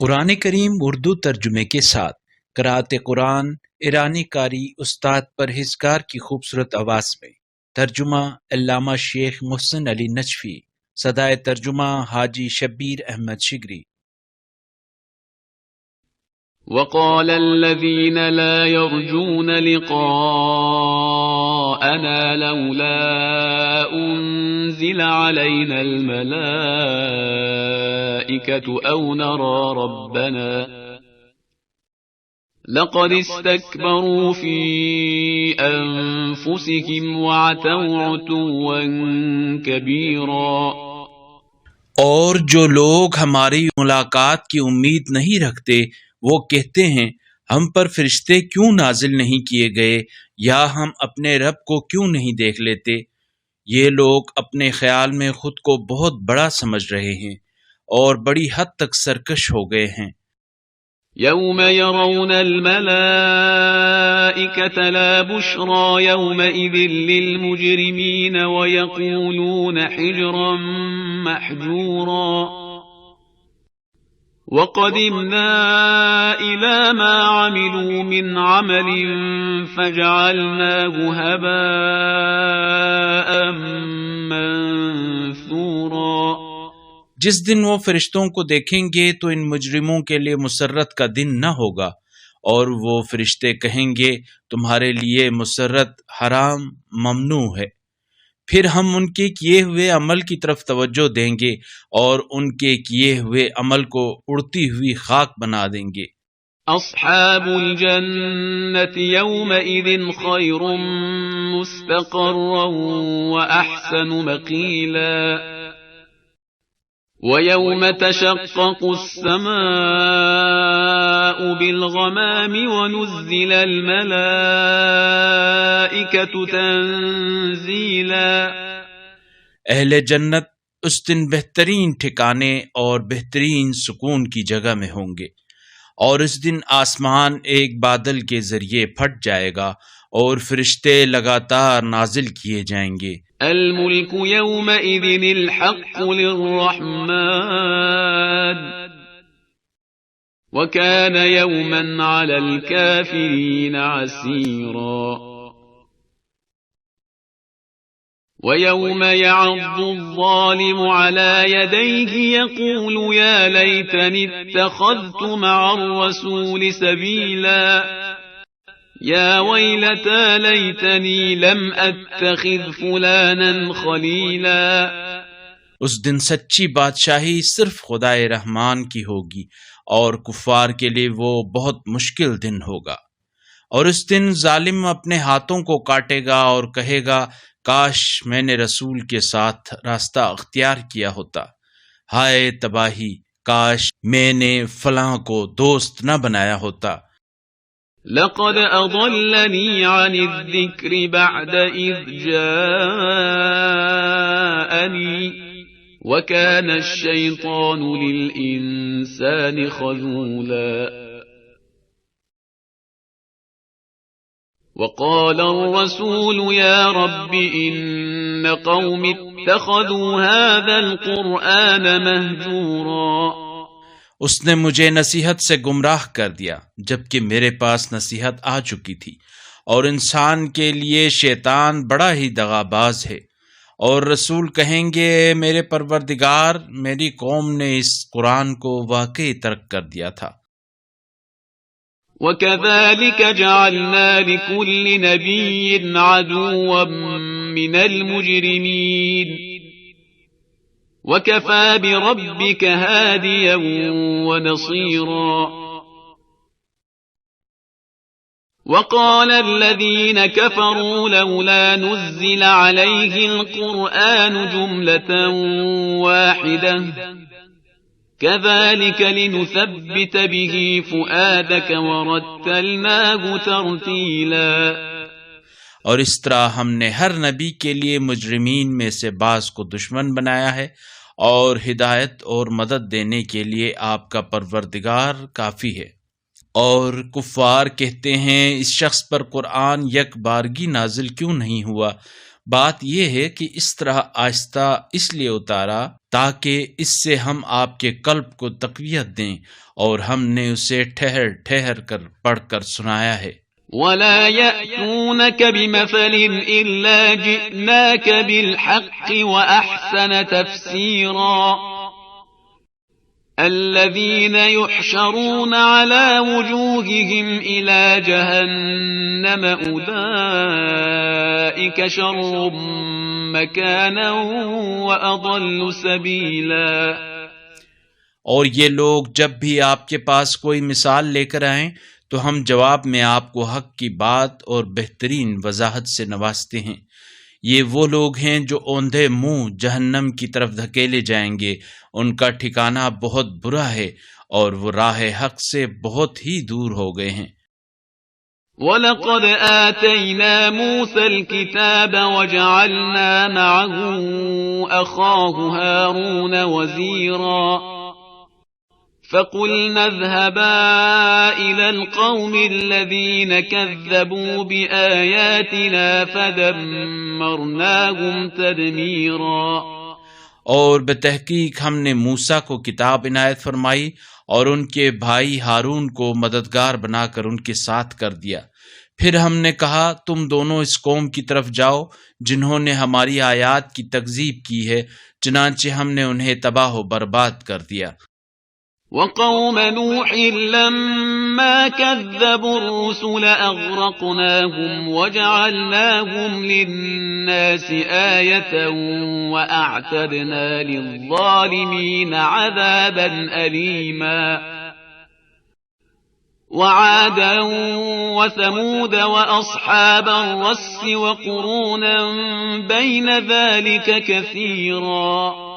قرآن کریم اردو ترجمے کے ساتھ قرأت قرآن ایرانی قاری استاد پرہیزگار کی خوبصورت آواز میں ترجمہ علامہ شیخ محسن علی نجفی، صدائے ترجمہ حاجی شبیر احمد شگری۔ وقال الذين لا يرجون لقاءنا لولا أنزل علينا الملائكة أو نرى ربنا لقد استكبروا في أنفسهم وعتوا عتوا كبيرا۔ اور جو لوگ ہماری ملاقات کی امید نہیں رکھتے وہ کہتے ہیں ہم پر فرشتے کیوں نازل نہیں کیے گئے، یا ہم اپنے رب کو کیوں نہیں دیکھ لیتے۔ یہ لوگ اپنے خیال میں خود کو بہت بڑا سمجھ رہے ہیں اور بڑی حد تک سرکش ہو گئے ہیں۔ يوم يرون الملائكة لا بشرى يومئذ للمجرمين ويقولون حجرا محجورا وقدمنا إلى ما عملوا من عمل فجعلناه هباء منثورا۔ جس دن وہ فرشتوں کو دیکھیں گے تو ان مجرموں کے لیے مسرت کا دن نہ ہوگا، اور وہ فرشتے کہیں گے تمہارے لیے مسرت حرام ممنوع ہے۔ پھر ہم ان کے کیے ہوئے عمل کی طرف توجہ دیں گے اور ان کے کیے ہوئے عمل کو اڑتی ہوئی خاک بنا دیں گے۔ اصحاب الجنة يومئذ خير مستقرا وأحسن مقيلا ويوم تشقق السماء بالغمام ونزل الملائكة تنزيلا۔ اہل جنت اس دن بہترین ٹھکانے اور بہترین سکون کی جگہ میں ہوں گے، اور اس دن آسمان ایک بادل کے ذریعے پھٹ جائے گا اور فرشتے لگاتار نازل کیے جائیں گے۔ الملك يومئذ الحق للرحمن وكان يوما على الكافرين عسيرا۔ ويوم يعض الظالم على يديه يقول يا ليتني اتخذت مع الرسول سبيلا يا ويلتى ليتني لم أتخذ فلانا خليلا۔ اس دن سچی بادشاہی صرف خدائے رحمان کی ہوگی، اور کفار کے لیے وہ بہت مشکل دن ہوگا۔ اور اس دن ظالم اپنے ہاتھوں کو کاٹے گا اور کہے گا کاش میں نے رسول کے ساتھ راستہ اختیار کیا ہوتا، ہائے تباہی، کاش میں نے فلاں کو دوست نہ بنایا ہوتا۔ لقد أضلني عن الذكر بعد إذ جاءني وكان الشيطان للإنسان خذولا۔ وقال الرسول يا رب إن قوم اتخذوا هذا القرآن مهجورا۔ اس نے مجھے نصیحت سے گمراہ کر دیا جبکہ میرے پاس نصیحت آ چکی تھی، اور انسان کے لیے شیطان بڑا ہی دغاباز ہے۔ اور رسول کہیں گے میرے پروردگار، میری قوم نے اس قرآن کو واقعی ترک کر دیا تھا۔ وَكَذَلِكَ جَعَلْنَا لِكُلِّ نَبِيٍّ عَدُوًّا مِّنَ الْمُجْرِمِينَ وَكَفَى بِرَبِّكَ هَادِيًا وَنَصِيرًا۔ وَقَالَ الَّذِينَ كَفَرُوا لَوْلَا نُزِّلَ عَلَيْهِ الْقُرْآنُ جُمْلَةً وَاحِدَةً كَذَلِكَ لِنُثَبِّتَ بِهِ فُؤَادَكَ وَرَتَّلْنَاهُ تَرْتِيلًا۔ اور اس طرح ہم نے ہر نبی کے لیے مجرمین میں سے بعض کو دشمن بنایا ہے، اور ہدایت اور مدد دینے کے لیے آپ کا پروردگار کافی ہے۔ اور کفار کہتے ہیں اس شخص پر قرآن یک بارگی نازل کیوں نہیں ہوا؟ بات یہ ہے کہ اس طرح آہستہ اس لیے اتارا تاکہ اس سے ہم آپ کے قلب کو تقویت دیں، اور ہم نے اسے ٹھہر ٹھہر کر پڑھ کر سنایا ہے۔ ولا يأتونك بمثل إلا جئناك بالحق وأحسن تفسيرا الذين يحشرون على وجوههم إلى جهنم أولئك شر مكانا وأضل سبيلا۔ اور یہ لوگ جب بھی آپ کے پاس کوئی مثال لے کر آئیں تو ہم جواب میں آپ کو حق کی بات اور بہترین وضاحت سے نوازتے ہیں۔ یہ وہ لوگ ہیں جو اوندھے منہ جہنم کی طرف دھکیلے جائیں گے، ان کا ٹھکانہ بہت برا ہے، اور وہ راہ حق سے بہت ہی دور ہو گئے ہیں۔ وَلَقَدْ آتَيْنَا مُوسَى الْكِتَابَ وَجَعَلْنَا مَعَهُ أَخَاهُ هَارُونَ وَزِيرًا فَقُلْنَا اذْهَبَا إِلَى الْقَوْمِ الَّذِينَ كَذَّبُوا بِآيَاتِنَا فَدَمَّرْنَاهُمْ تَدْمِيرًا۔ اور بتحقیق ہم نے موسیٰ کو کتاب عنایت فرمائی اور ان کے بھائی ہارون کو مددگار بنا کر ان کے ساتھ کر دیا۔ پھر ہم نے کہا تم دونوں اس قوم کی طرف جاؤ جنہوں نے ہماری آیات کی تکذیب کی ہے، چنانچہ ہم نے انہیں تباہ و برباد کر دیا۔ وقوم نوح لما كذبوا الرسل أغرقناهم وجعلناهم للناس آية وأعتدنا للظالمين عذابا أليما وعادا وثمود وأصحاب الرس وقرونا بين ذلك كثيرا۔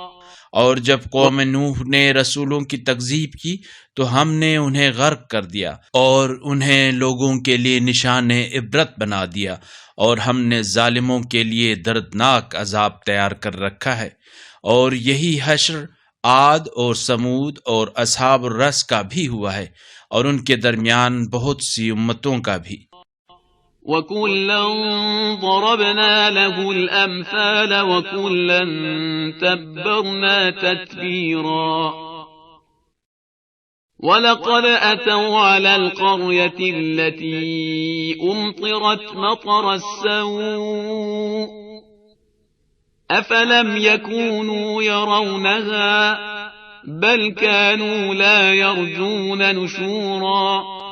اور جب قوم نوح نے رسولوں کی تکذیب کی تو ہم نے انہیں غرق کر دیا اور انہیں لوگوں کے لیے نشان عبرت بنا دیا، اور ہم نے ظالموں کے لیے دردناک عذاب تیار کر رکھا ہے۔ اور یہی حشر عاد اور سمود اور اصحاب الرس کا بھی ہوا ہے، اور ان کے درمیان بہت سی امتوں کا بھی۔ وَكُلًّا ضَرَبْنَا لَهُ الْأَمْثَالَ وَكُلًّا تَبَّرْنَا تَتْبِيرًا۔ وَلَقَدْ أَتَوْا عَلَى الْقَرْيَةِ الَّتِي أُمْطِرَتْ مَطَرَ السَّوْءِ أَفَلَمْ يَكُونُوا يَرَوْنَهَا بَلْ كَانُوا لَا يَرْجُونَ نُشُورًا۔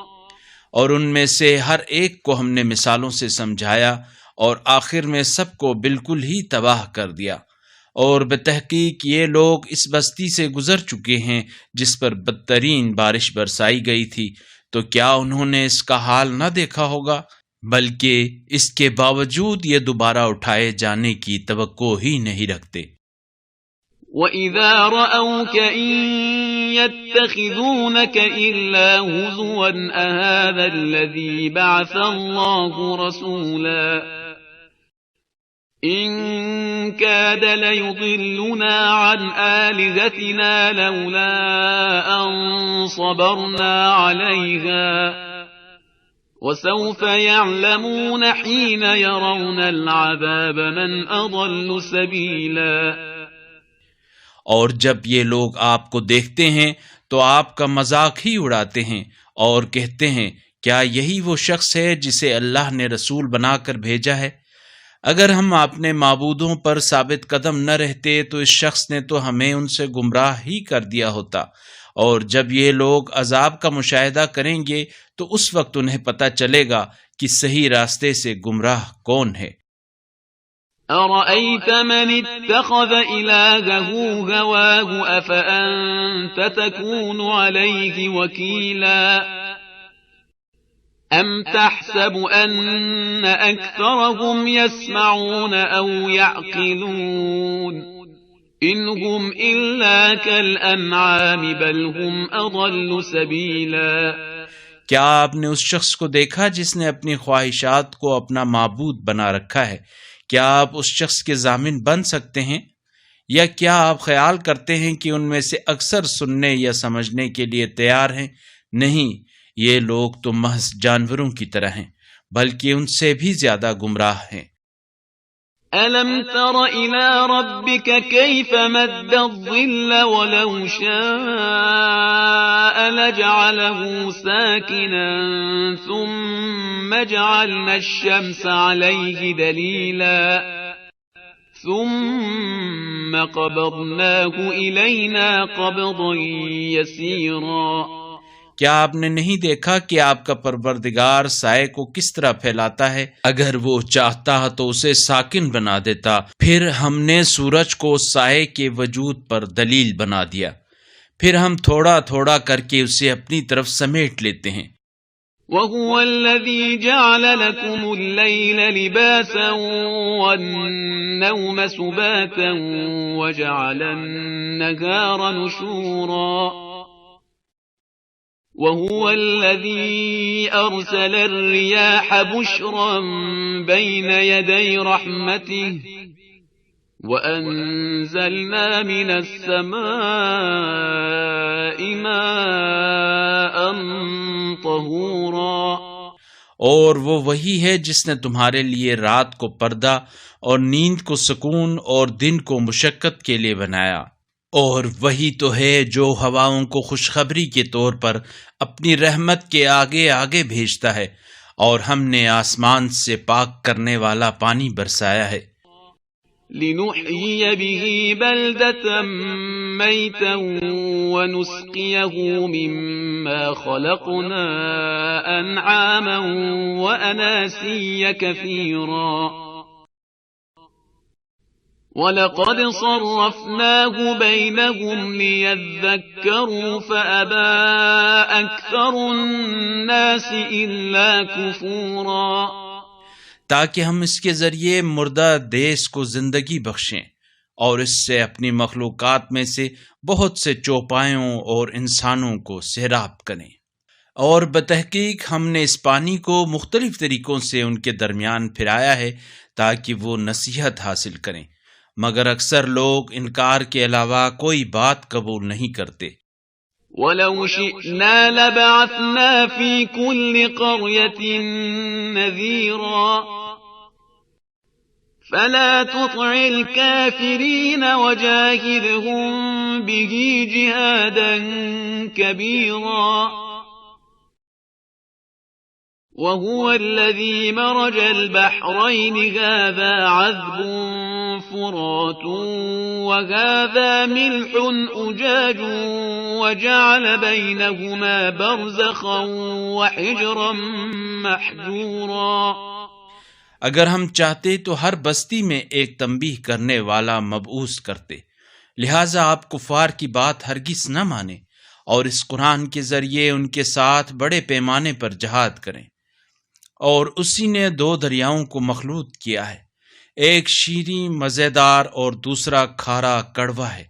اور ان میں سے ہر ایک کو ہم نے مثالوں سے سمجھایا، اور آخر میں سب کو بالکل ہی تباہ کر دیا۔ اور بتحقیق یہ لوگ اس بستی سے گزر چکے ہیں جس پر بدترین بارش برسائی گئی تھی، تو کیا انہوں نے اس کا حال نہ دیکھا ہوگا؟ بلکہ اس کے باوجود یہ دوبارہ اٹھائے جانے کی توقع ہی نہیں رکھتے۔ وَإِذَا رَأَوْكَ إِن يَتَّخِذُونَكَ إِلَّا هُزُوًا أَهَذَا الَّذِي بَعَثَ اللَّهُ رَسُولًا إِن كَادَ لَيُضِلُّنَا عَنْ آلِهَتِنَا لَوْلَا أَن صَبَرْنَا عَلَيْهَا وَسَوْفَ يَعْلَمُونَ حِينَ يَرَوْنَ الْعَذَابَ مَنْ أَضَلُّ سَبِيلًا۔ اور جب یہ لوگ آپ کو دیکھتے ہیں تو آپ کا مذاق ہی اڑاتے ہیں اور کہتے ہیں کیا یہی وہ شخص ہے جسے اللہ نے رسول بنا کر بھیجا ہے؟ اگر ہم اپنے معبودوں پر ثابت قدم نہ رہتے تو اس شخص نے تو ہمیں ان سے گمراہ ہی کر دیا ہوتا۔ اور جب یہ لوگ عذاب کا مشاہدہ کریں گے تو اس وقت انہیں پتہ چلے گا کہ صحیح راستے سے گمراہ کون ہے۔ أَرَأَيْتَ مَنِ اتَّخَذَ إِلَٰهَهُ هَوَاهُ أَفَأَنتَ تَكُونُ عَلَيْهِ وَكِيلًا أَمْ تَحْسَبُ أَنَّ أَكْثَرَهُمْ يَسْمَعُونَ أَوْ يَعْقِلُونَ إِنْ هُمْ إِلَّا كَالْأَنْعَامِ بَلْ هُمْ أَضَلُّ سَبِيلًا۔ کیا آپ نے اس شخص کو دیکھا جس نے اپنی خواہشات کو اپنا معبود بنا رکھا ہے؟ کیا آپ اس شخص کے ضامن بن سکتے ہیں؟ یا کیا آپ خیال کرتے ہیں کہ ان میں سے اکثر سننے یا سمجھنے کے لیے تیار ہیں؟ نہیں، یہ لوگ تو محض جانوروں کی طرح ہیں، بلکہ ان سے بھی زیادہ گمراہ ہیں۔ ألم تر إلى ربك كيف مد الظل ولو شاء لجعله ساكنا ثم جعلنا الشمس عليه دليلا ثم قبضناه إلينا قبضا يسيرا۔ کیا آپ نے نہیں دیکھا کہ آپ کا پروردگار سائے کو کس طرح پھیلاتا ہے؟ اگر وہ چاہتا تو اسے ساکن بنا دیتا۔ پھر ہم نے سورج کو سائے کے وجود پر دلیل بنا دیا، پھر ہم تھوڑا تھوڑا کر کے اسے اپنی طرف سمیٹ لیتے ہیں۔ وَهُوَ الَّذِي جَعَلَ لَكُمُ اللَّيْلَ لِبَاسًا وَالنَّوْمَ سُبَاتًا وَجَعَلَ النَّهَارَ نُشُورًا۔ وَهُوَ الَّذِي أَرْسَلَ الرِّيَاحَ بُشْرًا بَيْنَ يَدَيْ رَحْمَتِهِ وَأَنزَلْنَا مِنَ السَّمَاءِ مَاءً طَهُورًا۔ اور وہ وہی ہے جس نے تمہارے لیے رات کو پردہ اور نیند کو سکون اور دن کو مشقت کے لیے بنایا، اور وہی تو ہے جو ہواؤں کو خوشخبری کے طور پر اپنی رحمت کے آگے آگے بھیجتا ہے، اور ہم نے آسمان سے پاک کرنے والا پانی برسایا ہے۔ لِنُحْيِيَ بِهِ بَلْدَةً مَيْتًا وَنُسْقِيَهُ مِمَّا خَلَقْنَا أَنْعَامًا وَأَنَاسِيَّ كَثِيرًا۔ وَلَقَدْ صَرَّفْنَاهُ بَيْنَهُمْ لِيَذَّكَّرُوا فَأَبَى أَكْثَرُ النَّاسِ إِلَّا كُفُورًا۔ تاکہ ہم اس کے ذریعے مردہ دیس کو زندگی بخشیں اور اس سے اپنی مخلوقات میں سے بہت سے چوپایوں اور انسانوں کو سیراب کریں۔ اور بتحقیق ہم نے اس پانی کو مختلف طریقوں سے ان کے درمیان پھرایا ہے تاکہ وہ نصیحت حاصل کریں، مگر اکثر لوگ انکار کے علاوہ کوئی بات قبول نہیں کرتے۔ وَلَوْ شِئْنَا لَبَعَثْنَا فِي كُلِّ قَرْيَةٍ نَذِيرًا فَلَا تُطِعِ الْكَافِرِينَ وَجَاهِدْهُم بِهِ جِهَادًا كَبِيرًا۔ وَهُوَ الَّذِي مَرَجَ الْبَحْرَيْنِ هَذَا عَذْبٌ فُرَاتٌ وَهَذَا مِلْحٌ أُجَاجٌ وَجَعَلَ بَيْنَهُمَا بَرْزَخًا وَحِجْرًا مَحْجُورًا۔ اگر ہم چاہتے تو ہر بستی میں ایک تنبیہ کرنے والا مبعوث کرتے، لہٰذا آپ کفار کی بات ہرگز نہ مانیں اور اس قرآن کے ذریعے ان کے ساتھ بڑے پیمانے پر جہاد کریں۔ اور اسی نے دو دریاؤں کو مخلوط کیا ہے، ایک شیریں مزیدار اور دوسرا کھارا کڑوا ہے،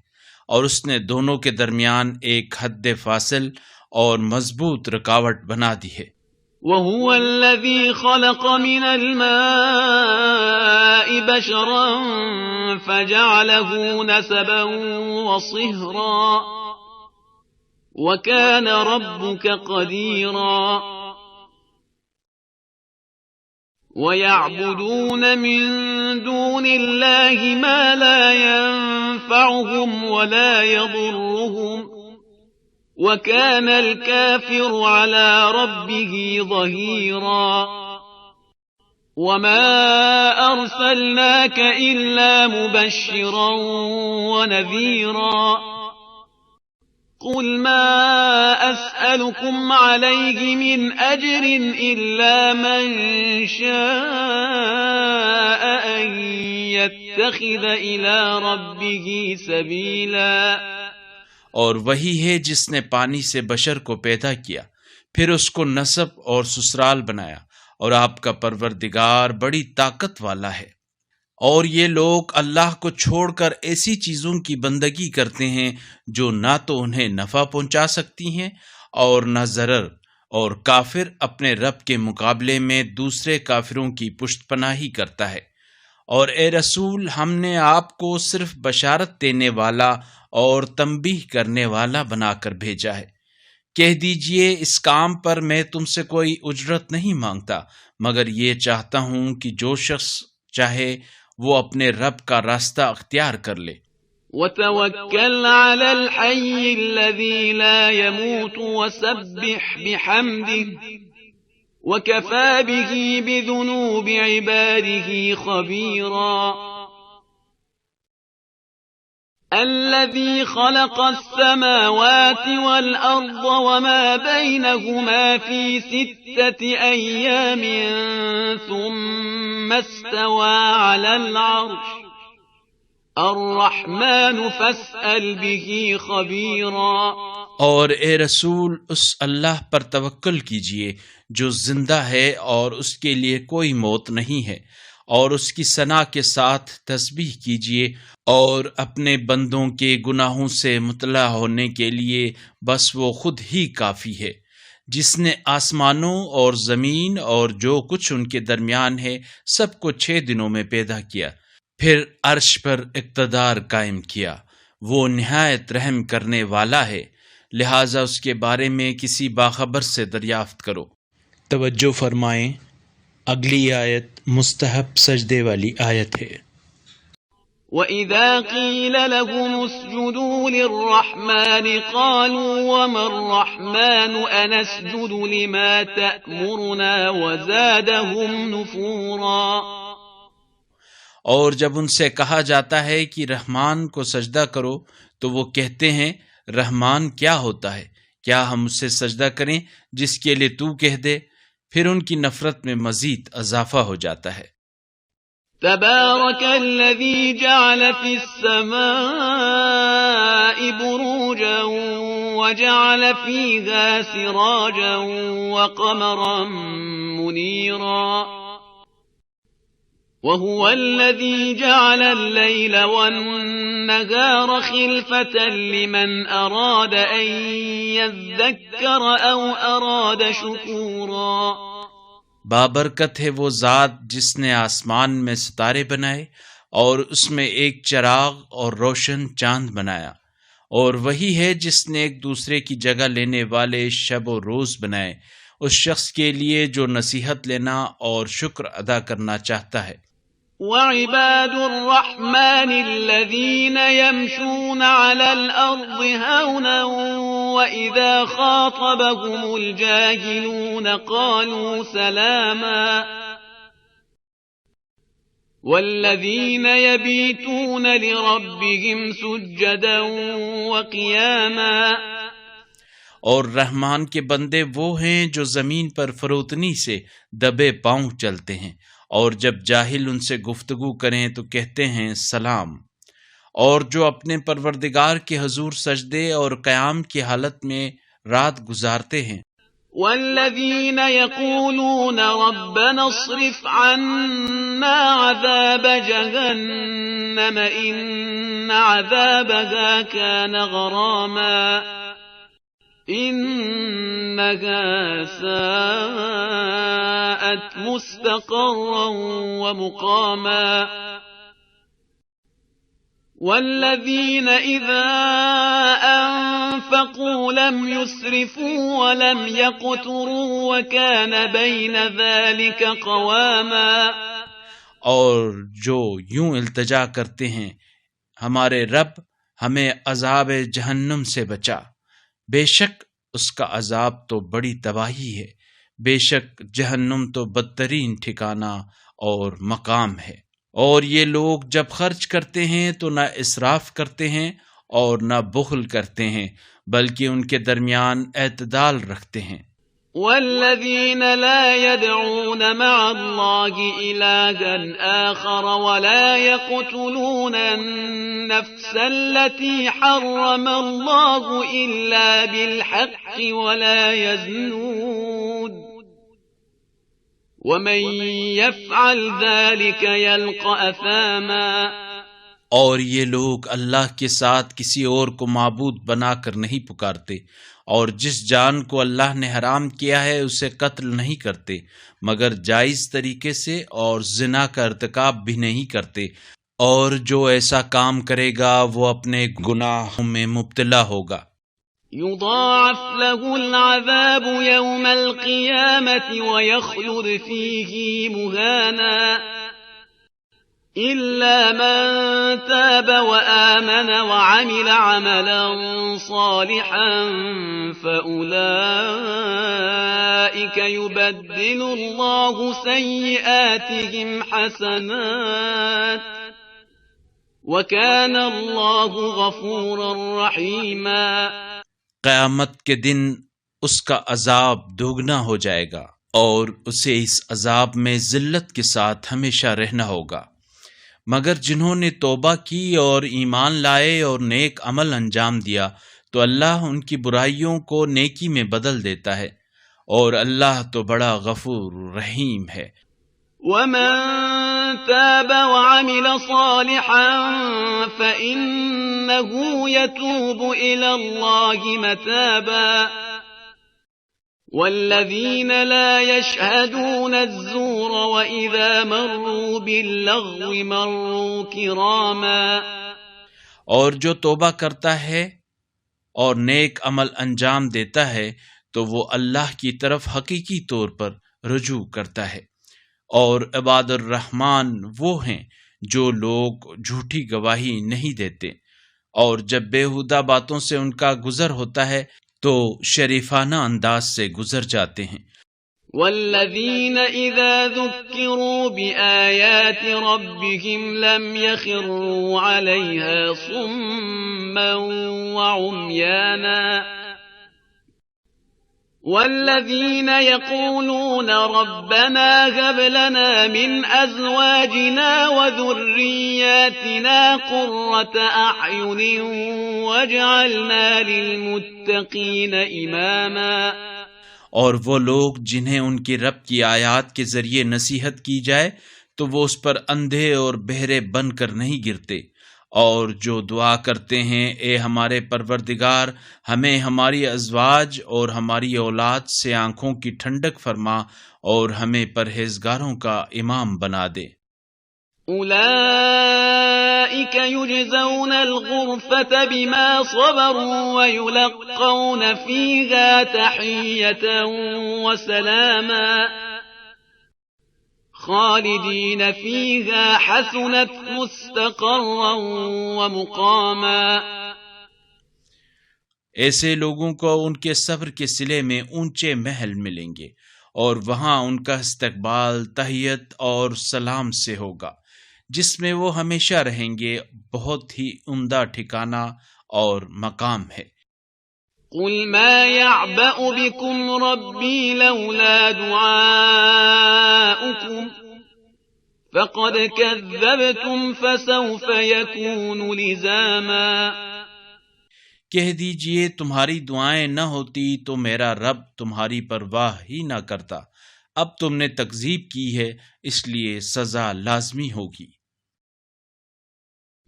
اور اس نے دونوں کے درمیان ایک حد فاصل اور مضبوط رکاوٹ بنا دی ہے۔ وَهُوَ الَّذِي خَلَقَ مِنَ الْمَاءِ بَشَرًا فَجَعَلَهُ نَسَبًا وَصِهْرًا وَكَانَ رَبُّكَ قَدِيرًا۔ وَيَعْبُدُونَ مِن دُونِ اللَّهِ مَا لَا يَنفَعُهُمْ وَلَا يَضُرُّهُمْ وَكَانَ الْكَافِرُ عَلَى رَبِّهِ ظَهِيرًا۔ وَمَا أَرْسَلْنَاكَ إِلَّا مُبَشِّرًا وَنَذِيرًا۔ قُلْ مَا أَسْأَلُكُمْ عَلَيْهِ مِنْ أَجْرٍ إِلَّا مَنْ شَاءَ أَنْ يَتَّخِذَ إِلَى رَبِّهِ سَبِيلًا۔ اور وہی ہے جس نے پانی سے بشر کو پیدا کیا، پھر اس کو نسب اور سسرال بنایا، اور آپ کا پروردگار بڑی طاقت والا ہے۔ اور یہ لوگ اللہ کو چھوڑ کر ایسی چیزوں کی بندگی کرتے ہیں جو نہ تو انہیں نفع پہنچا سکتی ہیں اور نہ ضرر، اور کافر اپنے رب کے مقابلے میں دوسرے کافروں کی پشت پناہی کرتا ہے۔ اور اے رسول، ہم نے آپ کو صرف بشارت دینے والا اور تنبیہ کرنے والا بنا کر بھیجا ہے۔ کہہ دیجئے اس کام پر میں تم سے کوئی اجرت نہیں مانگتا، مگر یہ چاہتا ہوں کہ جو شخص چاہے وہ اپنے رب کا راستہ اختیار کر لے۔ وتوکل علی الحی الذی لا يموت وسبح بحمده وكفى به بذنوب عباده خبيرا الذي خلق السماوات والأرض وما بينهما في 6 أيام ثم استوى على العرش الرحمن فاسأل به خبيرا۔ اور اے رسول اس اللہ پر توکل کیجئے جو زندہ ہے اور اس کے لیے کوئی موت نہیں ہے، اور اس کی ثنا کے ساتھ تسبیح کیجئے، اور اپنے بندوں کے گناہوں سے مطلع ہونے کے لیے بس وہ خود ہی کافی ہے، جس نے آسمانوں اور زمین اور جو کچھ ان کے درمیان ہے سب کو 6 دنوں میں پیدا کیا، پھر عرش پر اقتدار قائم کیا۔ وہ نہایت رحم کرنے والا ہے، لہٰذا اس کے بارے میں کسی باخبر سے دریافت کرو۔ توجہ فرمائیں، اگلی آیت مستحب سجدے والی آیت ہے۔ وَإِذَا قِيلَ لَهُمُ اسْجُدُوا لِلرَّحْمَنِ قَالُوا وَمَا الرَّحْمَنُ أَنَسْجُدُ لِمَا تَأْمُرُنَا وَزَادَهُمْ نُفُورًا۔ اور جب ان سے کہا جاتا ہے کہ رحمان کو سجدہ کرو تو وہ کہتے ہیں رحمان کیا ہوتا ہے؟ کیا ہم اسے سجدہ کریں جس کے لیے تو کہہ دے؟ پھر ان کی نفرت میں مزید اضافہ ہو جاتا ہے۔ تبارک الذی جعل فی السماء بروجا وجعل فیہا سراجا وقمرا منیرا وهو الذي جعل الليل والنهار خلفة لمن أراد أن يذكر أو أراد شكورا۔ بابرکت ہے وہ ذات جس نے آسمان میں ستارے بنائے اور اس میں ایک چراغ اور روشن چاند بنایا، اور وہی ہے جس نے ایک دوسرے کی جگہ لینے والے شب و روز بنائے اس شخص کے لیے جو نصیحت لینا اور شکر ادا کرنا چاہتا ہے۔ وعباد الرحمن الذين يمشون على الأرض هونا وإذا خاطبهم الجاهلون قالوا سلاما والذين يبيتون لربهم سجدا وقياما۔ اور رحمان کے بندے وہ ہیں جو زمین پر فروتنی سے دبے پاؤں چلتے ہیں، اور جب جاہل ان سے گفتگو کریں تو کہتے ہیں سلام، اور جو اپنے پروردگار کے حضور سجدے اور قیام کی حالت میں رات گزارتے ہیں۔ والذین یقولون ربنا اصرف عنا عذاب جہنم ان عذابها كان غراما إنها ساءت مستقرا ومقاما والذين إذا أنفقوا لم يسرفوا ولم يقتروا وكان بين ذلك قواما۔ اور جو یوں التجا کرتے ہیں ہمارے رب ہمیں عذاب جہنم سے بچا، بے شک اس کا عذاب تو بڑی تباہی ہے، بے شک جہنم تو بدترین ٹھکانہ اور مقام ہے۔ اور یہ لوگ جب خرچ کرتے ہیں تو نہ اسراف کرتے ہیں اور نہ بخل کرتے ہیں، بلکہ ان کے درمیان اعتدال رکھتے ہیں۔ والذين لا يدعون مع الله إلها آخر ولا يقتلون النفس التي حرم الله إلا بالحق ولا يزنون ومن يفعل ذلك يلقى أثاما۔ اور یہ لوگ اللہ کے ساتھ کسی اور کو معبود بنا کر نہیں پکارتے، اور جس جان کو اللہ نے حرام کیا ہے اسے قتل نہیں کرتے مگر جائز طریقے سے، اور زنا کا ارتکاب بھی نہیں کرتے، اور جو ایسا کام کرے گا وہ اپنے گناہوں میں مبتلا ہوگا۔ يضاعف له العذاب يوم القيامة ويخلد فيه مهانا إلا من تاب وآمن وعمل عملا صالحا فأولئك يبدل الله سيئاتهم حسنات وكان الله غفورا رحيما۔ قیامت کے دن اس کا عذاب دوگنا ہو جائے گا اور اسے اس عذاب میں ذلت کے ساتھ ہمیشہ رہنا ہوگا، مگر جنہوں نے توبہ کی اور ایمان لائے اور نیک عمل انجام دیا تو اللہ ان کی برائیوں کو نیکی میں بدل دیتا ہے، اور اللہ تو بڑا غفور رحیم ہے۔ ومن تاب وعمل صالحا فإنه يتوب إلى الله متابا والذين لا يشهدون الزور وإذا مروا باللغو مروا كراما۔ اور جو توبہ کرتا ہے اور نیک عمل انجام دیتا ہے تو وہ اللہ کی طرف حقیقی طور پر رجوع کرتا ہے، اور عباد الرحمن وہ ہیں جو لوگ جھوٹی گواہی نہیں دیتے، اور جب بیہودہ باتوں سے ان کا گزر ہوتا ہے تو شریفانہ انداز سے گزر جاتے ہیں۔ والذین اذا ذکروا بآیات ربهم لم يخروا علیها صما وعميانا والذین یقولون ربنا هب لنا من ازواجنا وذریاتنا قرة اعین واجعلنا للمتقین اماما۔ اور وہ لوگ جنہیں ان کے رب کی آیات کے ذریعے نصیحت کی جائے تو وہ اس پر اندھے اور بہرے بن کر نہیں گرتے، اور جو دعا کرتے ہیں اے ہمارے پروردگار ہمیں ہماری ازواج اور ہماری اولاد سے آنکھوں کی ٹھنڈک فرما اور ہمیں پرہیزگاروں کا امام بنا دے۔ اولئک یجزون الغرفة بما صبروا ویلقون فیہا تحیۃ وسلاما خالدین فیہا حسنت مستقرا ومقاما۔ ایسے لوگوں کو ان کے صبر کے صلے میں اونچے محل ملیں گے، اور وہاں ان کا استقبال تحیت اور سلام سے ہوگا، جس میں وہ ہمیشہ رہیں گے، بہت ہی عمدہ ٹھکانہ اور مقام ہے۔ قل ما يعبأ بكم ربي لولا دعاؤكم فقد كذبتم فسوف يكون لزاما۔ کہہ دیجئے تمہاری دعائیں نہ ہوتی تو میرا رب تمہاری پرواہ ہی نہ کرتا، اب تم نے تکذیب کی ہے، اس لیے سزا لازمی ہوگی۔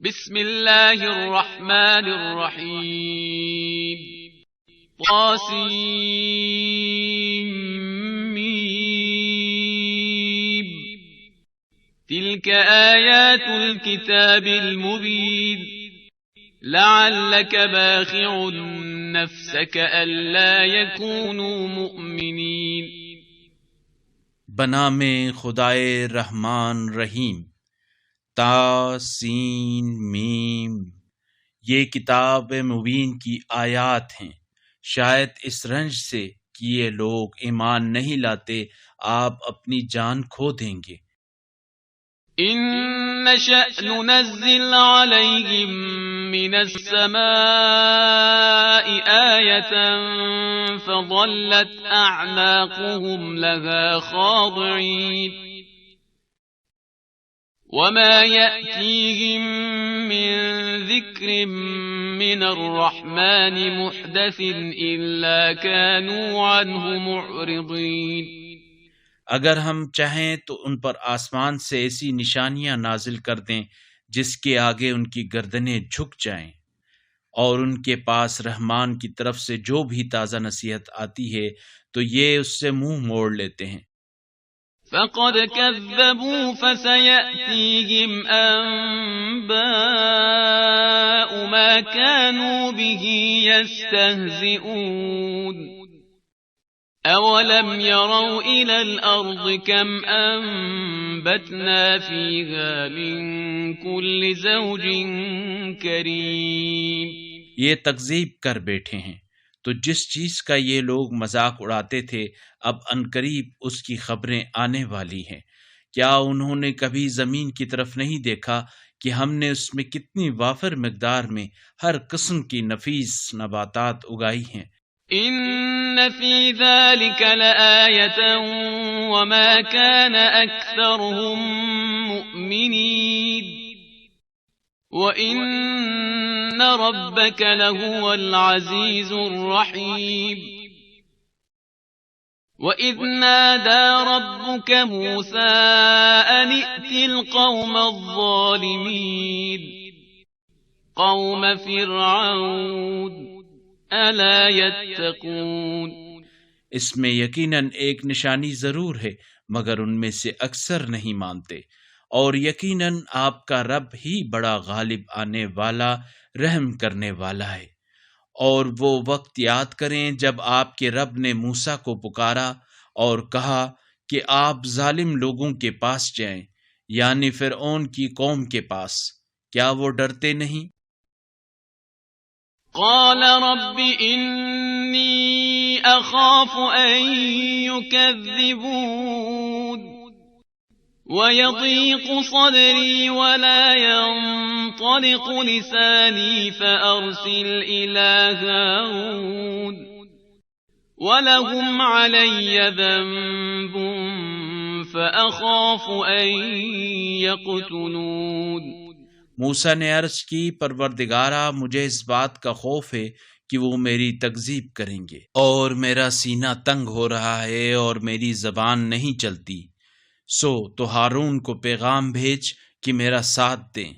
بسم اللہ الرحمن الرحیم طاسیم تلك آیات الكتاب المبین لعلك باخع نفسك ألا يكونوا مؤمنین۔ بنام خدائے رحمان رحیم۔ تاسین میم، یہ کتاب مبین کی آیات ہیں، شاید اس رنج سے کہ یہ لوگ ایمان نہیں لاتے آپ اپنی جان کھو دیں گے۔ إن نشأ ننزل عليهم من السماء آية فظلت أعناقهم لها خاضعين وما يأتيهم من ذكر من الرحمن محدث إلا كانوا عنه معرضين۔ اگر ہم چاہیں تو ان پر آسمان سے ایسی نشانیاں نازل کر دیں جس کے آگے ان کی گردنیں جھک جائیں، اور ان کے پاس رحمان کی طرف سے جو بھی تازہ نصیحت آتی ہے تو یہ اس سے منہ موڑ لیتے ہیں۔ فقد كذبوا فسيأتيهم أنباء ما كانوا به يستهزئون۔ أولم يروا إلى الأرض كم أنبتنا فيها من كل زوج كريم. یہ تکذیب کر بیٹھے ہیں، تو جس چیز کا یہ لوگ مذاق اڑاتے تھے اب عنقریب اس کی خبریں آنے والی ہیں۔ کیا انہوں نے کبھی زمین کی طرف نہیں دیکھا کہ ہم نے اس میں کتنی وافر مقدار میں ہر قسم کی نفیس نباتات اگائی ہیں؟ إن في ذلك لآية وما كان أكثرهم مؤمنين وإن ربك لهو العزيز الرحيم. وإذ نادى ربك موسى أن ائت القوم الظالمين قوم فرعون ألا يتقون. اس میں یقیناً ایک نشانی ضرور ہے مگر ان میں سے اکثر نہیں مانتے، اور یقیناً آپ کا رب ہی بڑا غالب آنے والا رحم کرنے والا ہے۔ اور وہ وقت یاد کریں جب آپ کے رب نے موسیٰ کو پکارا اور کہا کہ آپ ظالم لوگوں کے پاس جائیں، یعنی فرعون کی قوم کے پاس، کیا وہ ڈرتے نہیں؟ قال رب إني أخاف أن يكذبون ويضيق صدري ولا ينطلق لساني فأرسل إلى هارون ولهم علي ذنب فأخاف أن يقتلون. موسیٰ نے عرض کی پروردگارا مجھے اس بات کا خوف ہے کہ وہ میری تکذیب کریں گے، اور میرا سینہ تنگ ہو رہا ہے اور میری زبان نہیں چلتی، سو تو ہارون کو پیغام بھیج کہ میرا ساتھ دیں،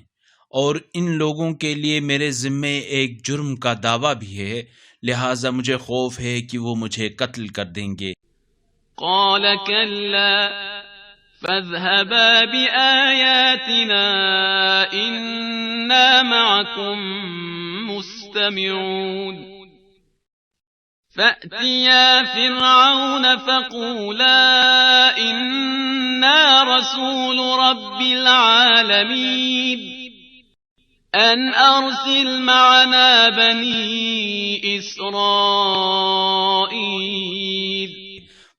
اور ان لوگوں کے لیے میرے ذمے ایک جرم کا دعویٰ بھی ہے، لہٰذا مجھے خوف ہے کہ وہ مجھے قتل کر دیں گے۔ قال كلا فاذهبا بآياتنا إنا معكم مستمعون. فأتيا فرعون فقولا إنا رسول رب العالمين أن أرسل معنا بني إسرائيل.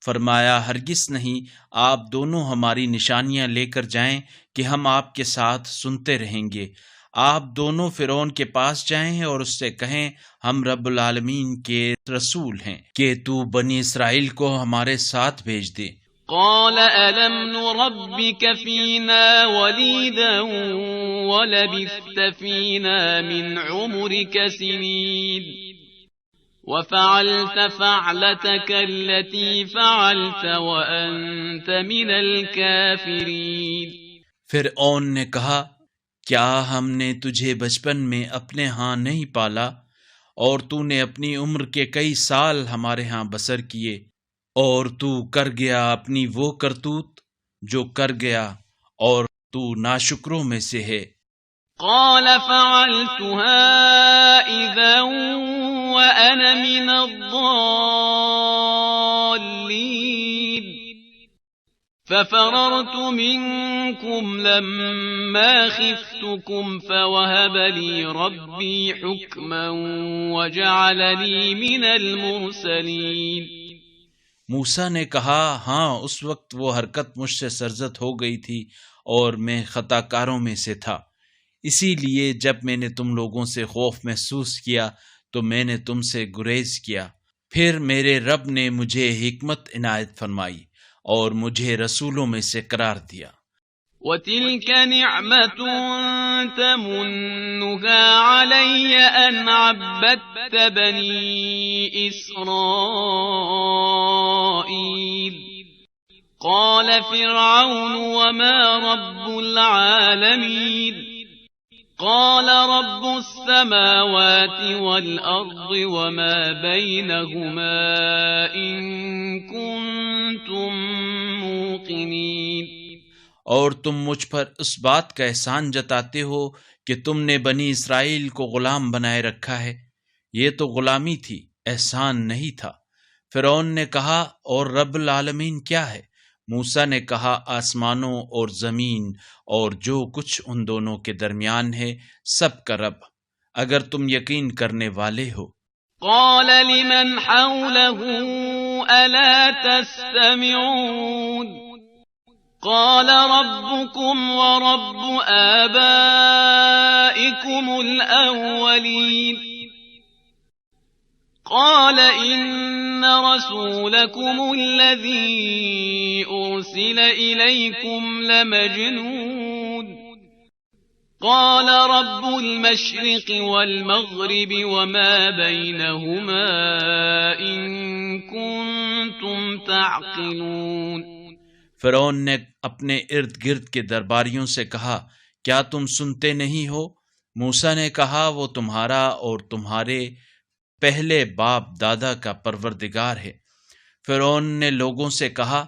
فرمایا ہرگز نہیں، آپ دونوں ہماری نشانیاں لے کر جائیں کہ ہم آپ کے ساتھ سنتے رہیں گے۔ آپ دونوں فرعون کے پاس جائیں اور اس سے کہیں ہم رب العالمین کے رسول ہیں کہ تو بنی اسرائیل کو ہمارے ساتھ بھیج دے۔ قال ألم نربك فينا وليدا ولبثت فينا من عمرك سنين وفعلت فعلتك التي فعلت وأنت من الكافرين. فرعون نے کہا کیا ہم نے تجھے بچپن میں اپنے ہاں نہیں پالا، اور تو نے اپنی عمر کے کئی سال ہمارے ہاں بسر کیے، اور تو کر گیا اپنی وہ کرتوت جو کر گیا، اور تو ناشکروں میں سے ہے۔ قال فعلتها إذا وأنا من الضالين ففررت منكم لما خفتكم فوهب لي ربي حكما وجعلني من المرسلين. موسیٰ نے کہا ہاں اس وقت وہ حرکت مجھ سے سرزد ہو گئی تھی اور میں خطا کاروں میں سے تھا، اسی لیے جب میں نے تم لوگوں سے خوف محسوس کیا تو میں نے تم سے گریز کیا، پھر میرے رب نے مجھے حکمت عنایت فرمائی اور مجھے رسولوں میں سے قرار دیا۔ وَتِلْكَ نِعْمَةٌ تَمُنُّهَا عَلَيَّ أَنْ عَبَّدتَّ بَنِي إِسْرَائِيلَ. قَالَ فِرْعَوْنُ وَمَا رَبُّ الْعَالَمِينَ. قَالَ رَبُّ السَّمَاوَاتِ وَالْأَرْضِ وَمَا بَيْنَهُمَا إِن كُنتُم مُّوقِنِينَ. اور تم مجھ پر اس بات کا احسان جتاتے ہو کہ تم نے بنی اسرائیل کو غلام بنائے رکھا ہے، یہ تو غلامی تھی، احسان نہیں تھا۔ فرعون نے کہا اور رب العالمین کیا ہے؟ موسیٰ نے کہا آسمانوں اور زمین اور جو کچھ ان دونوں کے درمیان ہے سب کا رب، اگر تم یقین کرنے والے ہو۔ قال لمن حوله ألا تستمعون قال ربكم ورب آبائكم الأولين قال إن رسولكم الذي أرسل إليكم لمجنون قال رب المشرق والمغرب وما بينهما إن كنتم تعقلون۔ فرعون نے اپنے ارد گرد کے درباریوں سے کہا کیا تم سنتے نہیں ہو؟ موسیٰ نے کہا وہ تمہارا اور تمہارے پہلے باپ دادا کا پروردگار ہے۔ فرعون نے لوگوں سے کہا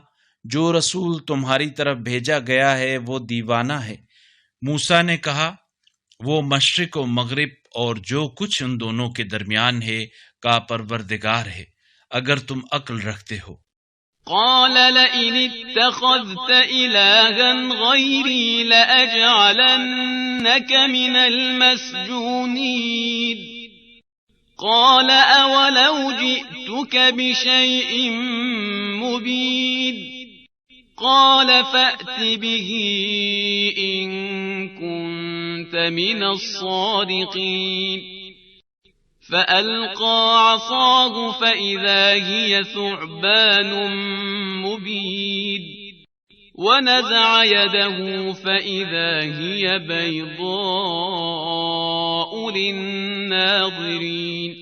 جو رسول تمہاری طرف بھیجا گیا ہے وہ دیوانہ ہے۔ موسیٰ نے کہا وہ مشرق و مغرب اور جو کچھ ان دونوں کے درمیان ہے کا پروردگار ہے، اگر تم عقل رکھتے ہو۔ قال لئن اتخذت إلها غيري لأجعلنك من المسجونين قال أولو جئتك بشيء مبين قال فأت به إن كنت من الصادقين فألقى عصاه فإذا هي ثعبان مبين ونزع يده فإذا هي بيضاء للناظرين۔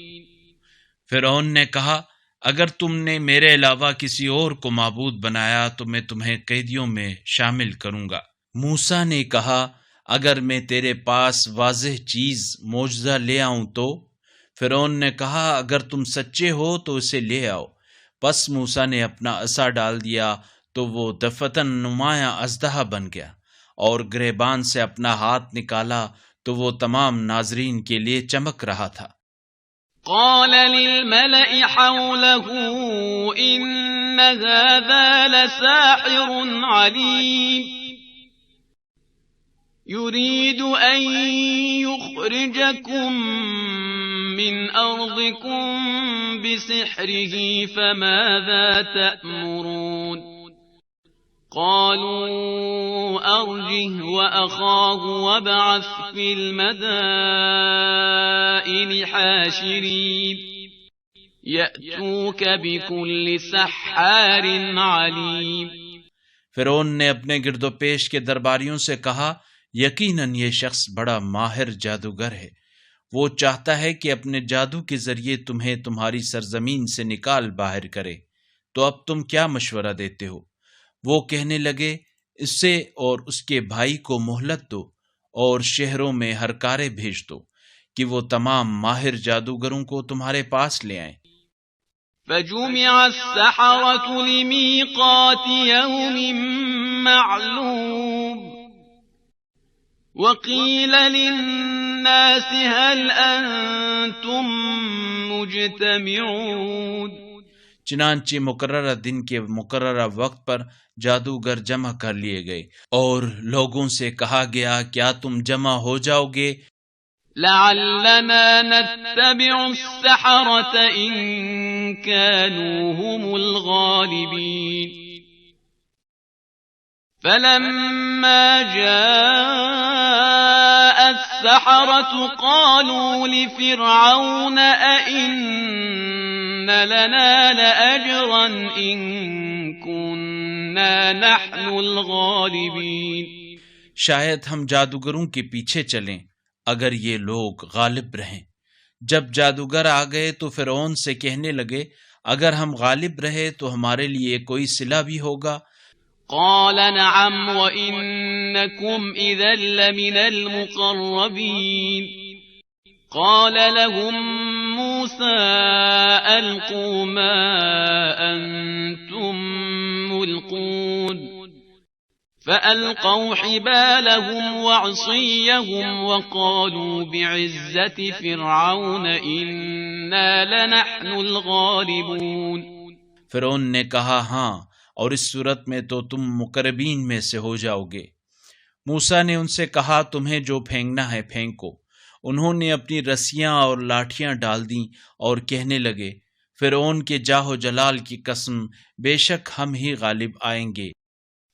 فرعون نے کہا اگر تم نے میرے علاوہ کسی اور کو معبود بنایا تو میں تمہیں قیدیوں میں شامل کروں گا۔ موسیٰ نے کہا اگر میں تیرے پاس واضح چیز معجزہ لے آؤں تو؟ فرعون نے کہا اگر تم سچے ہو تو اسے لے آؤ۔ پس موسیٰ نے اپنا عصا ڈال دیا تو وہ دفتن نمایاں اژدہا بن گیا، اور گریبان سے اپنا ہاتھ نکالا تو وہ تمام ناظرین کے لیے چمک رہا تھا۔ قال للملأ حوله إن هذا لساحر عليم يريد أن يخرجكم من أرضكم بسحره فماذا تأمرون قالوا أرجه وأخاه وابعث في المدائن حاشرين يأتوك بكل سحار عليم۔ فرعون نے اپنے گرد و پیش کے درباریوں سے کہا یقیناً یہ شخص بڑا ماہر جادوگر ہے، وہ چاہتا ہے کہ اپنے جادو کے ذریعے تمہیں تمہاری سرزمین سے نکال باہر کرے، تو اب تم کیا مشورہ دیتے ہو؟ وہ کہنے لگے اسے اور اس کے بھائی کو مہلت دو اور شہروں میں ہرکارے بھیج دو کہ وہ تمام ماہر جادوگروں کو تمہارے پاس لے آئیں۔ فجمع السحرة لميقات يوم معلوم وقيل للناس هل أنتم مجتمعون۔ چنانچہ مقررہ دن کے مقررہ وقت پر جادوگر جمع کر لیے گئے اور لوگوں سے کہا گیا کیا تم جمع ہو جاؤ گے؟ لعلنا نتبع السحرة إن كانوا هم الغالبين فلما جاء السحرة قالوا لفرعون أئن لنا لأجرا إن كنا نحن الغالبين۔ شاید ہم جادوگروں کے پیچھے چلیں اگر یہ لوگ غالب رہیں۔ جب جادوگر آ گئے تو فرعون سے کہنے لگے اگر ہم غالب رہے تو ہمارے لیے کوئی صلہ بھی ہوگا۔ قال نعم وإنكم إذا لمن المقربين قال لهم موسى ألقوا ما أنتم ملقون فألقوا حبالهم وعصيهم وقالوا بعزة فرعون إنا لنحن الغالبون۔ فرعون نے کہا ہاں، اور اس صورت میں تو تم مقربین میں سے ہو جاؤ گے۔ موسیٰ نے ان سے کہا تمہیں جو پھینکنا ہے پھینکو۔ انہوں نے اپنی رسیاں اور لاٹھیاں ڈال دیں اور کہنے لگے فرعون کے جاہ و جلال کی قسم، بے شک ہم ہی غالب آئیں گے۔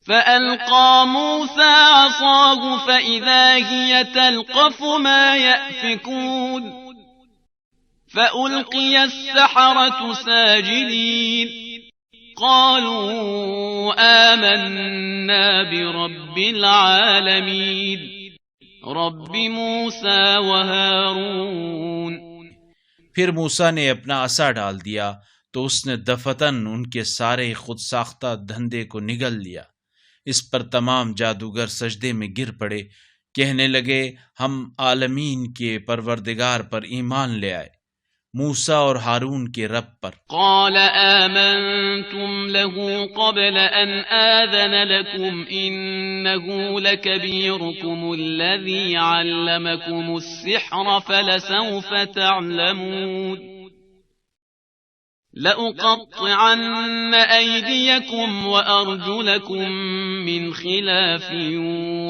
فألقى موسى عصاه فإذا هي تلقف ما يأفكون فألقي السحرة ساجدين قالوا آمنا برب العالمين رب موسى وهارون۔ پھر موسیٰ نے اپنا عصا ڈال دیا تو اس نے دفتن ان کے سارے خود ساختہ دھندے کو نگل لیا۔ اس پر تمام جادوگر سجدے میں گر پڑے، کہنے لگے ہم عالمین کے پروردگار پر ایمان لے آئے، موسیٰ اور ہارون کے رب پر۔ قال آمنتم له قبل أن آذن لكم إنه لكبيركم الذي علمكم السحر فلسوف تعلمون لأقطعن أيديكم وأرجلكم من خلاف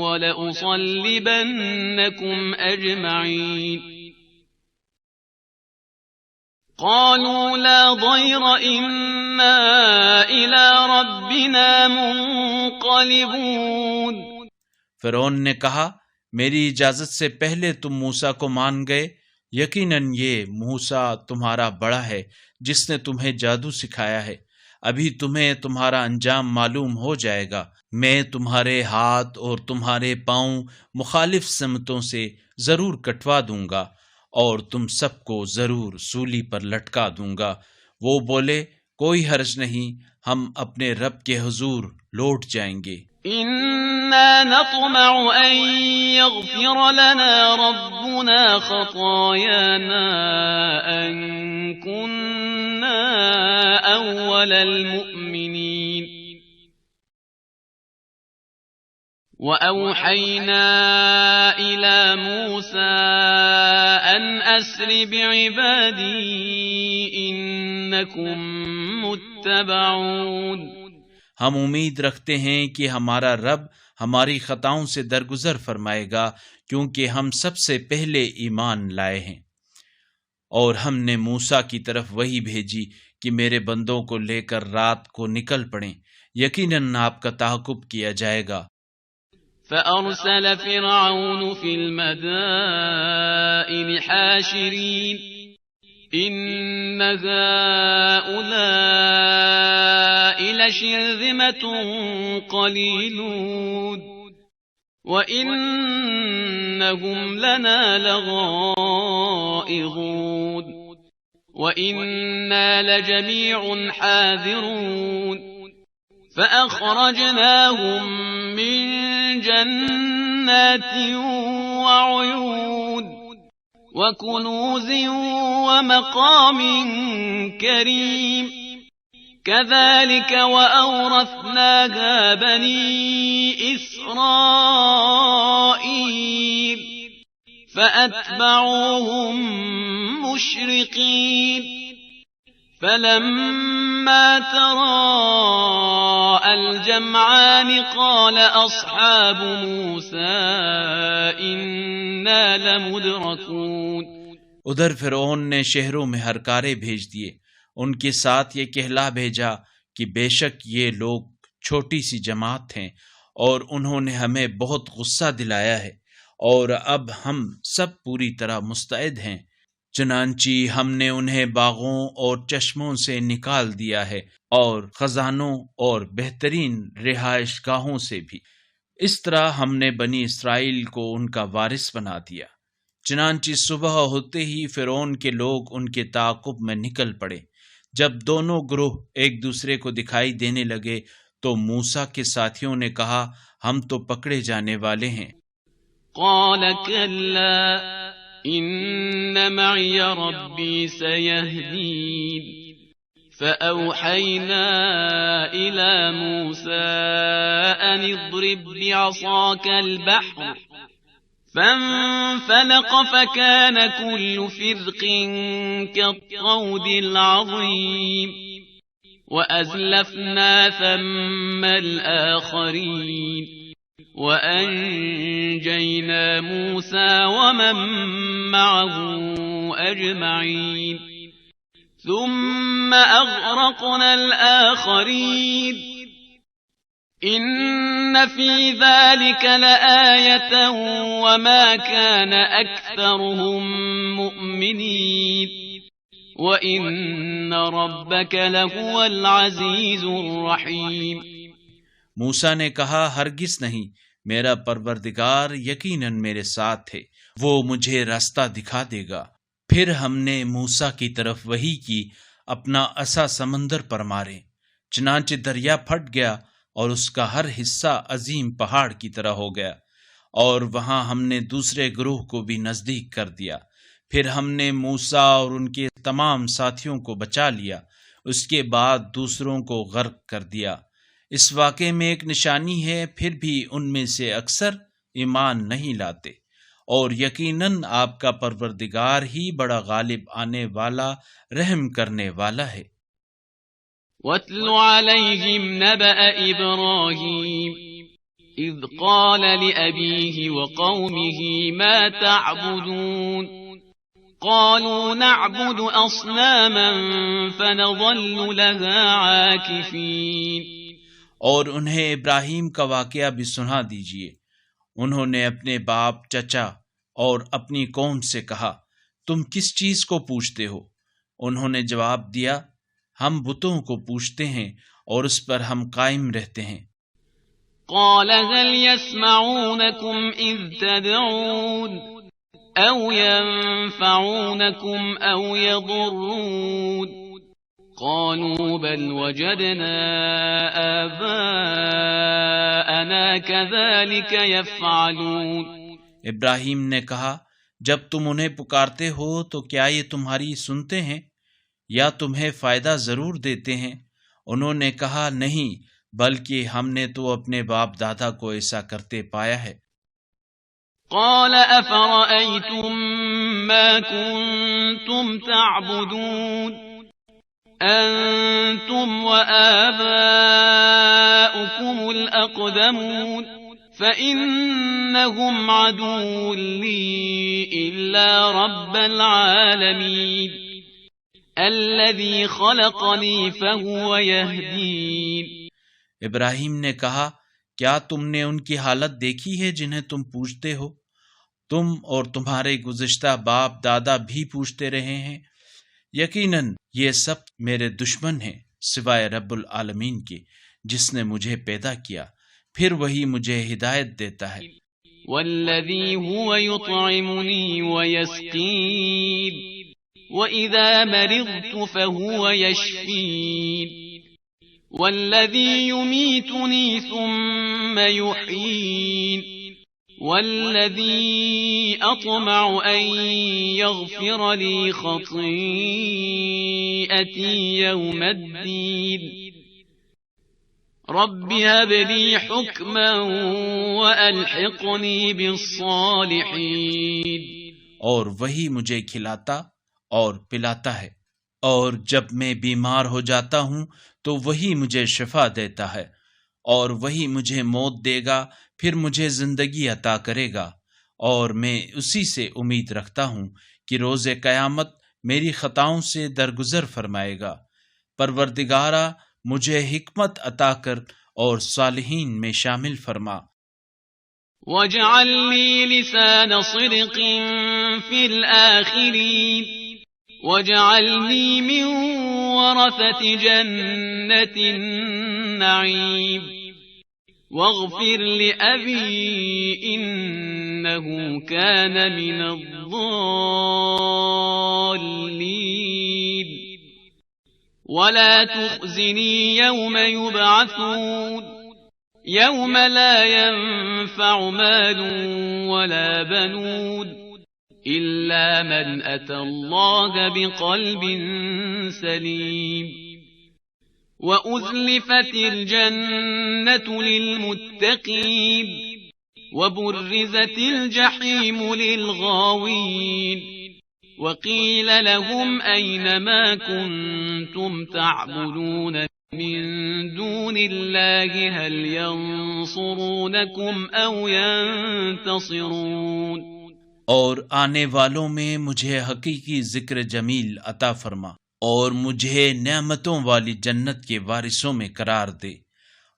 ولأصلبنكم أجمعين قالوا لا ضير إنا إلى ربنا منقلبون۔ فرعون نے کہا میری اجازت سے پہلے تم موسیٰ کو مان گئے، یقیناً یہ موسیٰ تمہارا بڑا ہے جس نے تمہیں جادو سکھایا ہے، ابھی تمہیں تمہارا انجام معلوم ہو جائے گا، میں تمہارے ہاتھ اور تمہارے پاؤں مخالف سمتوں سے ضرور کٹوا دوں گا اور تم سب کو ضرور سولی پر لٹکا دوں گا۔ وہ بولے کوئی حرج نہیں، ہم اپنے رب کے حضور لوٹ جائیں گے۔ إنا نطمع أن يغفر لنا ربنا خطايانا أن كنا أول المؤمنين وأوحينا إلى موسى أن أسر بعبادي إنكم متبعون۔ ہم امید رکھتے ہیں کہ ہمارا رب ہماری خطاؤں سے درگزر فرمائے گا، کیونکہ ہم سب سے پہلے ایمان لائے ہیں، اور ہم نے موسیٰ کی طرف وحی بھیجی کہ میرے بندوں کو لے کر رات کو نکل پڑیں، یقیناً آپ کا تعاقب کیا جائے گا۔ فأرسل فرعون في المدائن حاشرين إن هؤلاء لشرذمة قليلون وإنهم لنا لغائظون وإنا لجميع حاذرون فأخرجناهم من جنات وعيون وكنوز ومقام كريم كذلك وأورثناها بني إسرائيل فأتبعوهم مشرقين فلما تراءى الجمعان قال أصحاب موسى إنا لمدركون۔ ادھر فرعون نے شہروں میں ہرکارے بھیج دیے، ان کے ساتھ یہ کہلا بھیجا کہ بے شک یہ لوگ چھوٹی سی جماعت ہیں اور انہوں نے ہمیں بہت غصہ دلایا ہے، اور اب ہم سب پوری طرح مستعد ہیں، چنانچہ ہم نے انہیں باغوں اور چشموں سے نکال دیا ہے اور خزانوں اور بہترین رہائش گاہوں سے بھی۔ اس طرح ہم نے بنی اسرائیل کو ان کا وارث بنا دیا۔ چنانچہ صبح ہوتے ہی فرعون کے لوگ ان کے تعاقب میں نکل پڑے۔ جب دونوں گروہ ایک دوسرے کو دکھائی دینے لگے تو موسیٰ کے ساتھیوں نے کہا ہم تو پکڑے جانے والے ہیں۔ قال كلا إن معي ربي سيهدين فأوحينا إلى موسى أن اضرب بعصاك البحر فانفلق فكان كل فرق كالطود العظيم وأزلفنا ثم الآخرين وأنجينا موسى ومن معه أجمعين ثم أغرقنا الآخرين إن في ذلك لآية وما كان أكثرهم مؤمنين وإن ربك لهو العزيز الرحيم۔ موسیٰ نے کہا ہرگز نہیں، میرا پروردگار یقیناً میرے ساتھ ہے، وہ مجھے راستہ دکھا دے گا۔ پھر ہم نے موسیٰ کی طرف وحی کی، اپنا عصا سمندر پر مارے، چنانچہ دریا پھٹ گیا اور اس کا ہر حصہ عظیم پہاڑ کی طرح ہو گیا، اور وہاں ہم نے دوسرے گروہ کو بھی نزدیک کر دیا۔ پھر ہم نے موسیٰ اور ان کے تمام ساتھیوں کو بچا لیا، اس کے بعد دوسروں کو غرق کر دیا۔ اس واقعے میں ایک نشانی ہے، پھر بھی ان میں سے اکثر ایمان نہیں لاتے، اور یقیناً آپ کا پروردگار ہی بڑا غالب آنے والا، رحم کرنے والا ہے۔ وَاتْلُ عَلَيْهِمْ نَبَأَ إِبْرَاهِيمَ إِذْ قَالَ لِأَبِيهِ وَقَوْمِهِ مَا تَعْبُدُونَ قَالُوا نَعْبُدُ أَصْنَامًا فَنَظَلُّ لَهَا عَاكِفِينَ۔ اور انہیں ابراہیم کا واقعہ بھی سنا دیجیے۔ انہوں نے اپنے باپ، چچا اور اپنی قوم سے کہا، تم کس چیز کو پوچھتے ہو؟ انہوں نے جواب دیا، ہم بتوں کو پوچھتے ہیں اور اس پر ہم قائم رہتے ہیں۔ قال هل يسمعونكم إذ تدعون أو ينفعونكم أو يضرون قالوا بل وجدنا آباءنا كذلك يفعلون۔ ابراہیم نے کہا، جب تم انہیں پکارتے ہو تو کیا یہ تمہاری سنتے ہیں یا تمہیں فائدہ ضرور دیتے ہیں؟ انہوں نے کہا، نہیں، بلکہ ہم نے تو اپنے باپ دادا کو ایسا کرتے پایا ہے۔ قال أفرأيتم ما كنتم تعبدون أنتم وآباؤكم الأقدمون فإنهم عدو لي إلا رب العالمين الذي خلقني فهو يهدين۔ ابراہیم نے کہا، کیا تم نے ان کی حالت دیکھی ہے جنہیں تم پوچھتے ہو؟ تم اور تمہارے گزشتہ باپ دادا بھی پوچھتے رہے ہیں۔ یقیناً یہ سب میرے دشمن ہیں سوائے رب العالمین کے، جس نے مجھے پیدا کیا، پھر وہی مجھے ہدایت دیتا ہے۔ والذی هو یطعمنی ویسقین وإذا مرضت فهو يشفين والذي يميتني ثم يحيين والذي أطمع أن يغفر لي خطيئتي يوم الدين رب هب لي حكما وألحقني بالصالحين۔ اور وہی مجھے کھلاتا اور پلاتا ہے، اور جب میں بیمار ہو جاتا ہوں تو وہی مجھے شفا دیتا ہے، اور وہی مجھے موت دے گا، پھر مجھے زندگی عطا کرے گا، اور میں اسی سے امید رکھتا ہوں کہ روز قیامت میری خطاؤں سے درگزر فرمائے گا۔ پروردگارا، مجھے حکمت عطا کر اور صالحین میں شامل فرما۔ واجعل لي لسان صدق في الآخرين واجعلني من ورثة جنة النعيم واغفر لأبي إنه كان من الضالين ولا تخزني يوم يبعثون يوم لا ينفع مال ولا بنون إلا من أتى الله بقلب سليم وأزلفت الجنة للمتقين وبرزت الجحيم للغاوين وقيل لهم أين ما كنتم تعبدون من دون الله هل ينصرونكم أو ينتصرون. اور آنے والوں میں مجھے حقیقی ذکر جمیل عطا فرما اور مجھے نعمتوں والی جنت کے وارثوں میں قرار دے،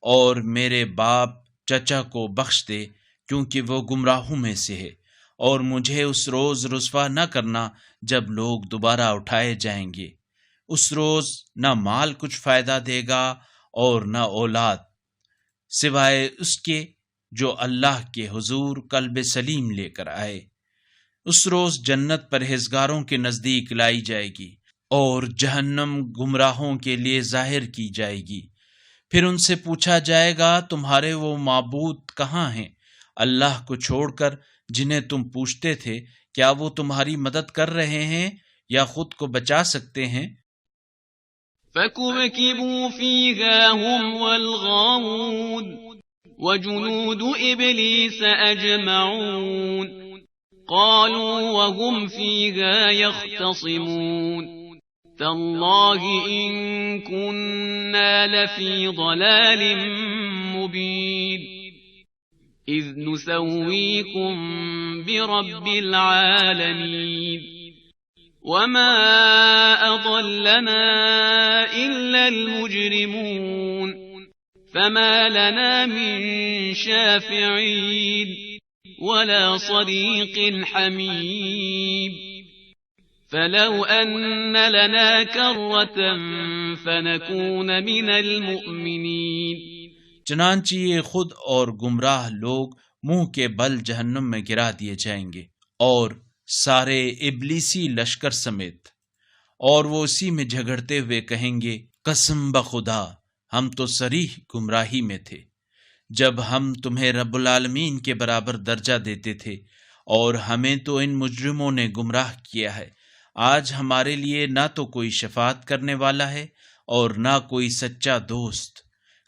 اور میرے باپ چچا کو بخش دے کیونکہ وہ گمراہوں میں سے ہے، اور مجھے اس روز رسوا نہ کرنا جب لوگ دوبارہ اٹھائے جائیں گے۔ اس روز نہ مال کچھ فائدہ دے گا اور نہ اولاد، سوائے اس کے جو اللہ کے حضور قلب سلیم لے کر آئے۔ اس روز جنت پرہیزگاروں کے نزدیک لائی جائے گی اور جہنم گمراہوں کے لیے ظاہر کی جائے گی۔ پھر ان سے پوچھا جائے گا تمہارے وہ معبود کہاں ہیں اللہ کو چھوڑ کر جنہیں تم پوچھتے تھے، کیا وہ تمہاری مدد کر رہے ہیں یا خود کو بچا سکتے ہیں؟ فَكُبْكِبُوا فِيهَا هُمْ وَالْغَاوُونَ وَجُنُودُ إِبْلِيسَ أَجْمَعُونَ قالوا وهم فيها يختصمون تالله إن كنا لفي ضلال مبين إذ نسويكم برب العالمين وما أضلنا إلا المجرمون فما لنا من شافعين ولا صديق حميم فلو أن لنا كرة فنكون من المؤمنين. چنانچہ یہ خود اور گمراہ لوگ منہ کے بل جہنم میں گرا دیے جائیں گے، اور سارے ابلیسی لشکر سمیت، اور وہ اسی میں جھگڑتے ہوئے کہیں گے قسم بخدا ہم تو صریح گمراہی میں تھے جب ہم تمہیں رب العالمین کے برابر درجہ دیتے تھے، اور ہمیں تو ان مجرموں نے گمراہ کیا ہے۔ آج ہمارے لیے نہ تو کوئی شفاعت کرنے والا ہے اور نہ کوئی سچا دوست۔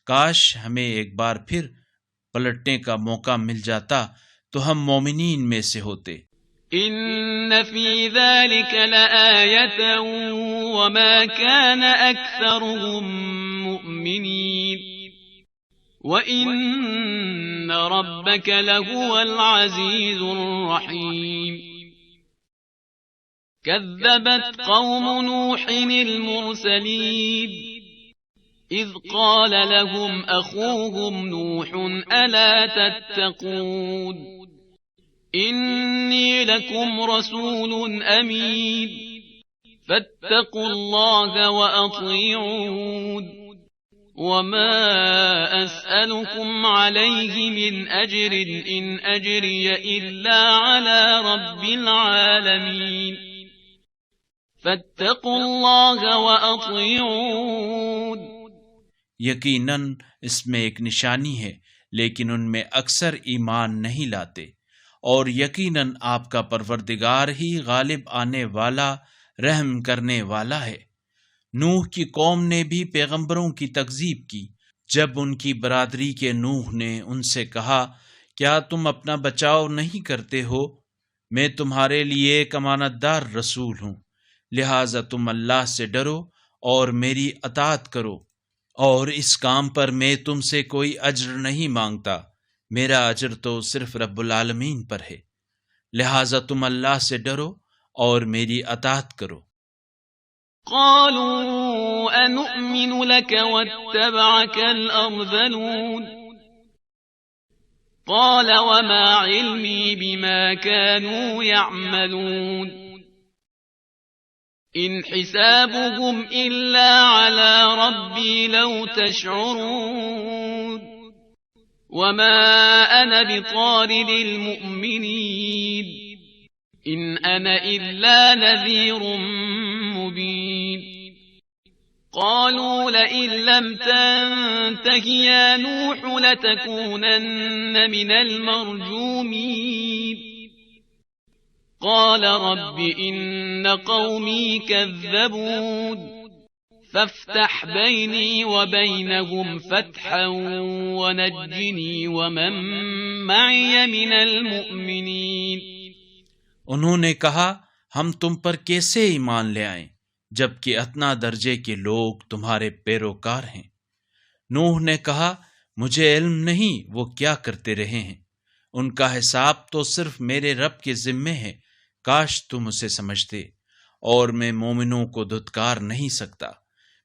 کاش ہمیں ایک بار پھر پلٹنے کا موقع مل جاتا تو ہم مومنین میں سے ہوتے۔ ان فی ذلک لآیۃ وما کان اکثرهم مؤمنین وَإِنَّ رَبَّكَ لَهُوَ الْعَزِيزُ الرَّحِيمُ. كَذَّبَتْ قَوْمُ نُوحٍ الْمُرْسَلِينَ إِذْ قَالَ لَهُمْ أَخُوهُمْ نُوحٌ أَلَا تَتَّقُونَ إِنِّي لَكُمْ رَسُولٌ أَمِينٌ فَاتَّقُوا اللَّهَ وَأَطِيعُونِ وما أسألكم عليه من أجر إن أجري إلا على رب العالمين فاتقوا الله وأطيعون. یقیناً اس میں ایک نشانی ہے لیکن ان میں اکثر ایمان نہیں لاتے، اور یقیناً آپ کا پروردگار ہی غالب آنے والا رحم کرنے والا ہے۔ نوح کی قوم نے بھی پیغمبروں کی تکذیب کی جب ان کی برادری کے نوح نے ان سے کہا کیا تم اپنا بچاؤ نہیں کرتے ہو؟ میں تمہارے لیے ایک امانت دار رسول ہوں، لہٰذا تم اللہ سے ڈرو اور میری اطاعت کرو، اور اس کام پر میں تم سے کوئی اجر نہیں مانگتا، میرا اجر تو صرف رب العالمین پر ہے، لہٰذا تم اللہ سے ڈرو اور میری اطاعت کرو۔ قالوا أنؤمن لك واتبعك الأرذلون قال وما علمي بما كانوا يعملون إن حسابهم إلا على ربي لو تشعرون وما أنا بطارد المؤمنين إن أنا إلا نذير مبين. قالوا لئن لم تنته يا نوح لتكونن من المرجومين قال رب إن قومي كذبون فافتح بيني وبينهم فتحا ونجني ومن معي من المؤمنين. انہوں نے کہا ہم تم پر کیسے ایمان لے آئیں جبکہ ادنا درجے کے لوگ تمہارے پیروکار ہیں؟ نوح نے کہا مجھے علم نہیں وہ کیا کرتے رہے ہیں، ان کا حساب تو صرف میرے رب کے ذمے ہے، کاش تم اسے سمجھتے، اور میں مومنوں کو دھتکار نہیں سکتا،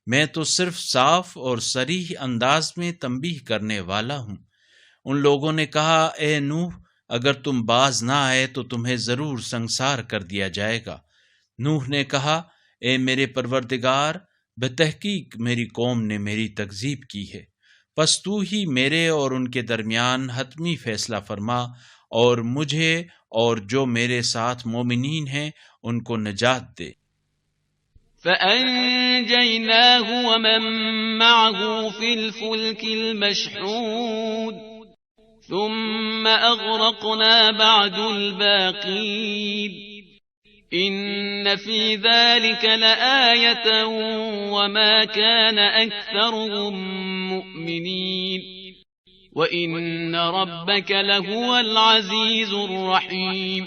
میں تو صرف صاف اور صریح انداز میں تنبیہ کرنے والا ہوں۔ ان لوگوں نے کہا اے نوح اگر تم باز نہ آئے تو تمہیں ضرور سنسار کر دیا جائے گا۔ نوح نے کہا اے میرے پروردگار، بتحقیق میری قوم نے میری تکذیب کی ہے، پس تو ہی میرے اور ان کے درمیان حتمی فیصلہ فرما، اور مجھے اور جو میرے ساتھ مومنین ہیں ان کو نجات دے۔ فأنجيناه ومن معه في الفلك المشحون ثم أغرقنا بعد الباقين إن في ذلك لآية وما كان أكثرهم مؤمنين وإن ربك لهو العزيز الرحيم۔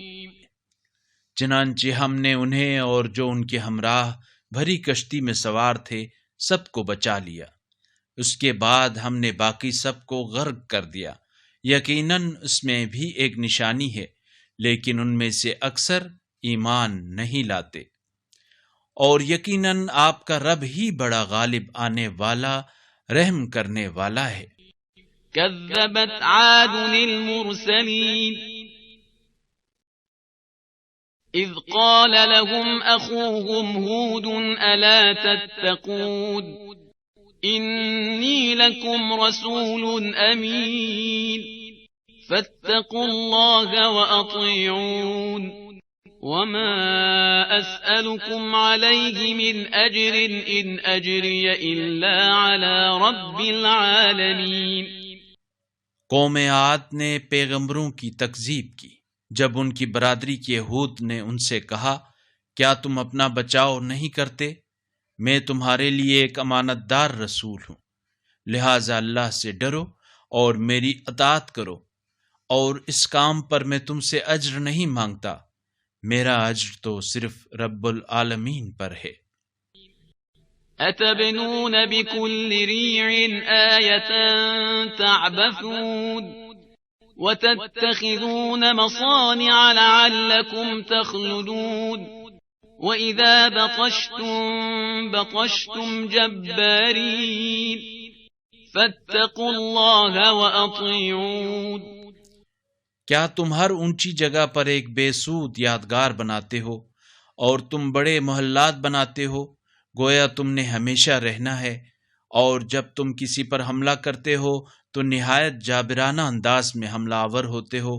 چنانچہ ہم نے انہیں اور جو ان کے ہمراہ بھری کشتی میں سوار تھے سب کو بچا لیا، اس کے بعد ہم نے باقی سب کو غرق کر دیا۔ یقیناً اس میں بھی ایک نشانی ہے، لیکن ان میں سے اکثر ایمان نہیں لاتے، اور یقیناً آپ کا رب ہی بڑا غالب آنے والا رحم کرنے والا ہے۔ كذبت عاد المرسلين إذ قال لهم أخوهم هود ألا تتقون إني لكم رسول أمين فاتقوا الله وأطيعون وما أسألكم عليه من أجر إن أجري إلا على رب العالمين۔ قوم عاد نے پیغمبروں کی تکذیب کی جب ان کی برادری کے ہود نے ان سے کہا کیا تم اپنا بچاؤ نہیں کرتے؟ میں تمہارے لیے ایک امانت دار رسول ہوں، لہٰذا اللہ سے ڈرو اور میری اطاعت کرو، اور اس کام پر میں تم سے اجر نہیں مانگتا، میرا اجر تو صرف رب العالمین پر ہے۔ أتبنون بكل ريع آية تعبثون وتتخذون مصانع لعلكم تخلدون وإذا بطشتم بطشتم جبارين فاتقوا الله وأطيعون۔ کیا تم ہر اونچی جگہ پر ایک بے سود یادگار بناتے ہو اور تم بڑے محلات بناتے ہو، گویا تم نے ہمیشہ رہنا ہے، اور جب تم کسی پر حملہ کرتے ہو تو نہایت جابرانہ انداز میں حملہ آور ہوتے ہو،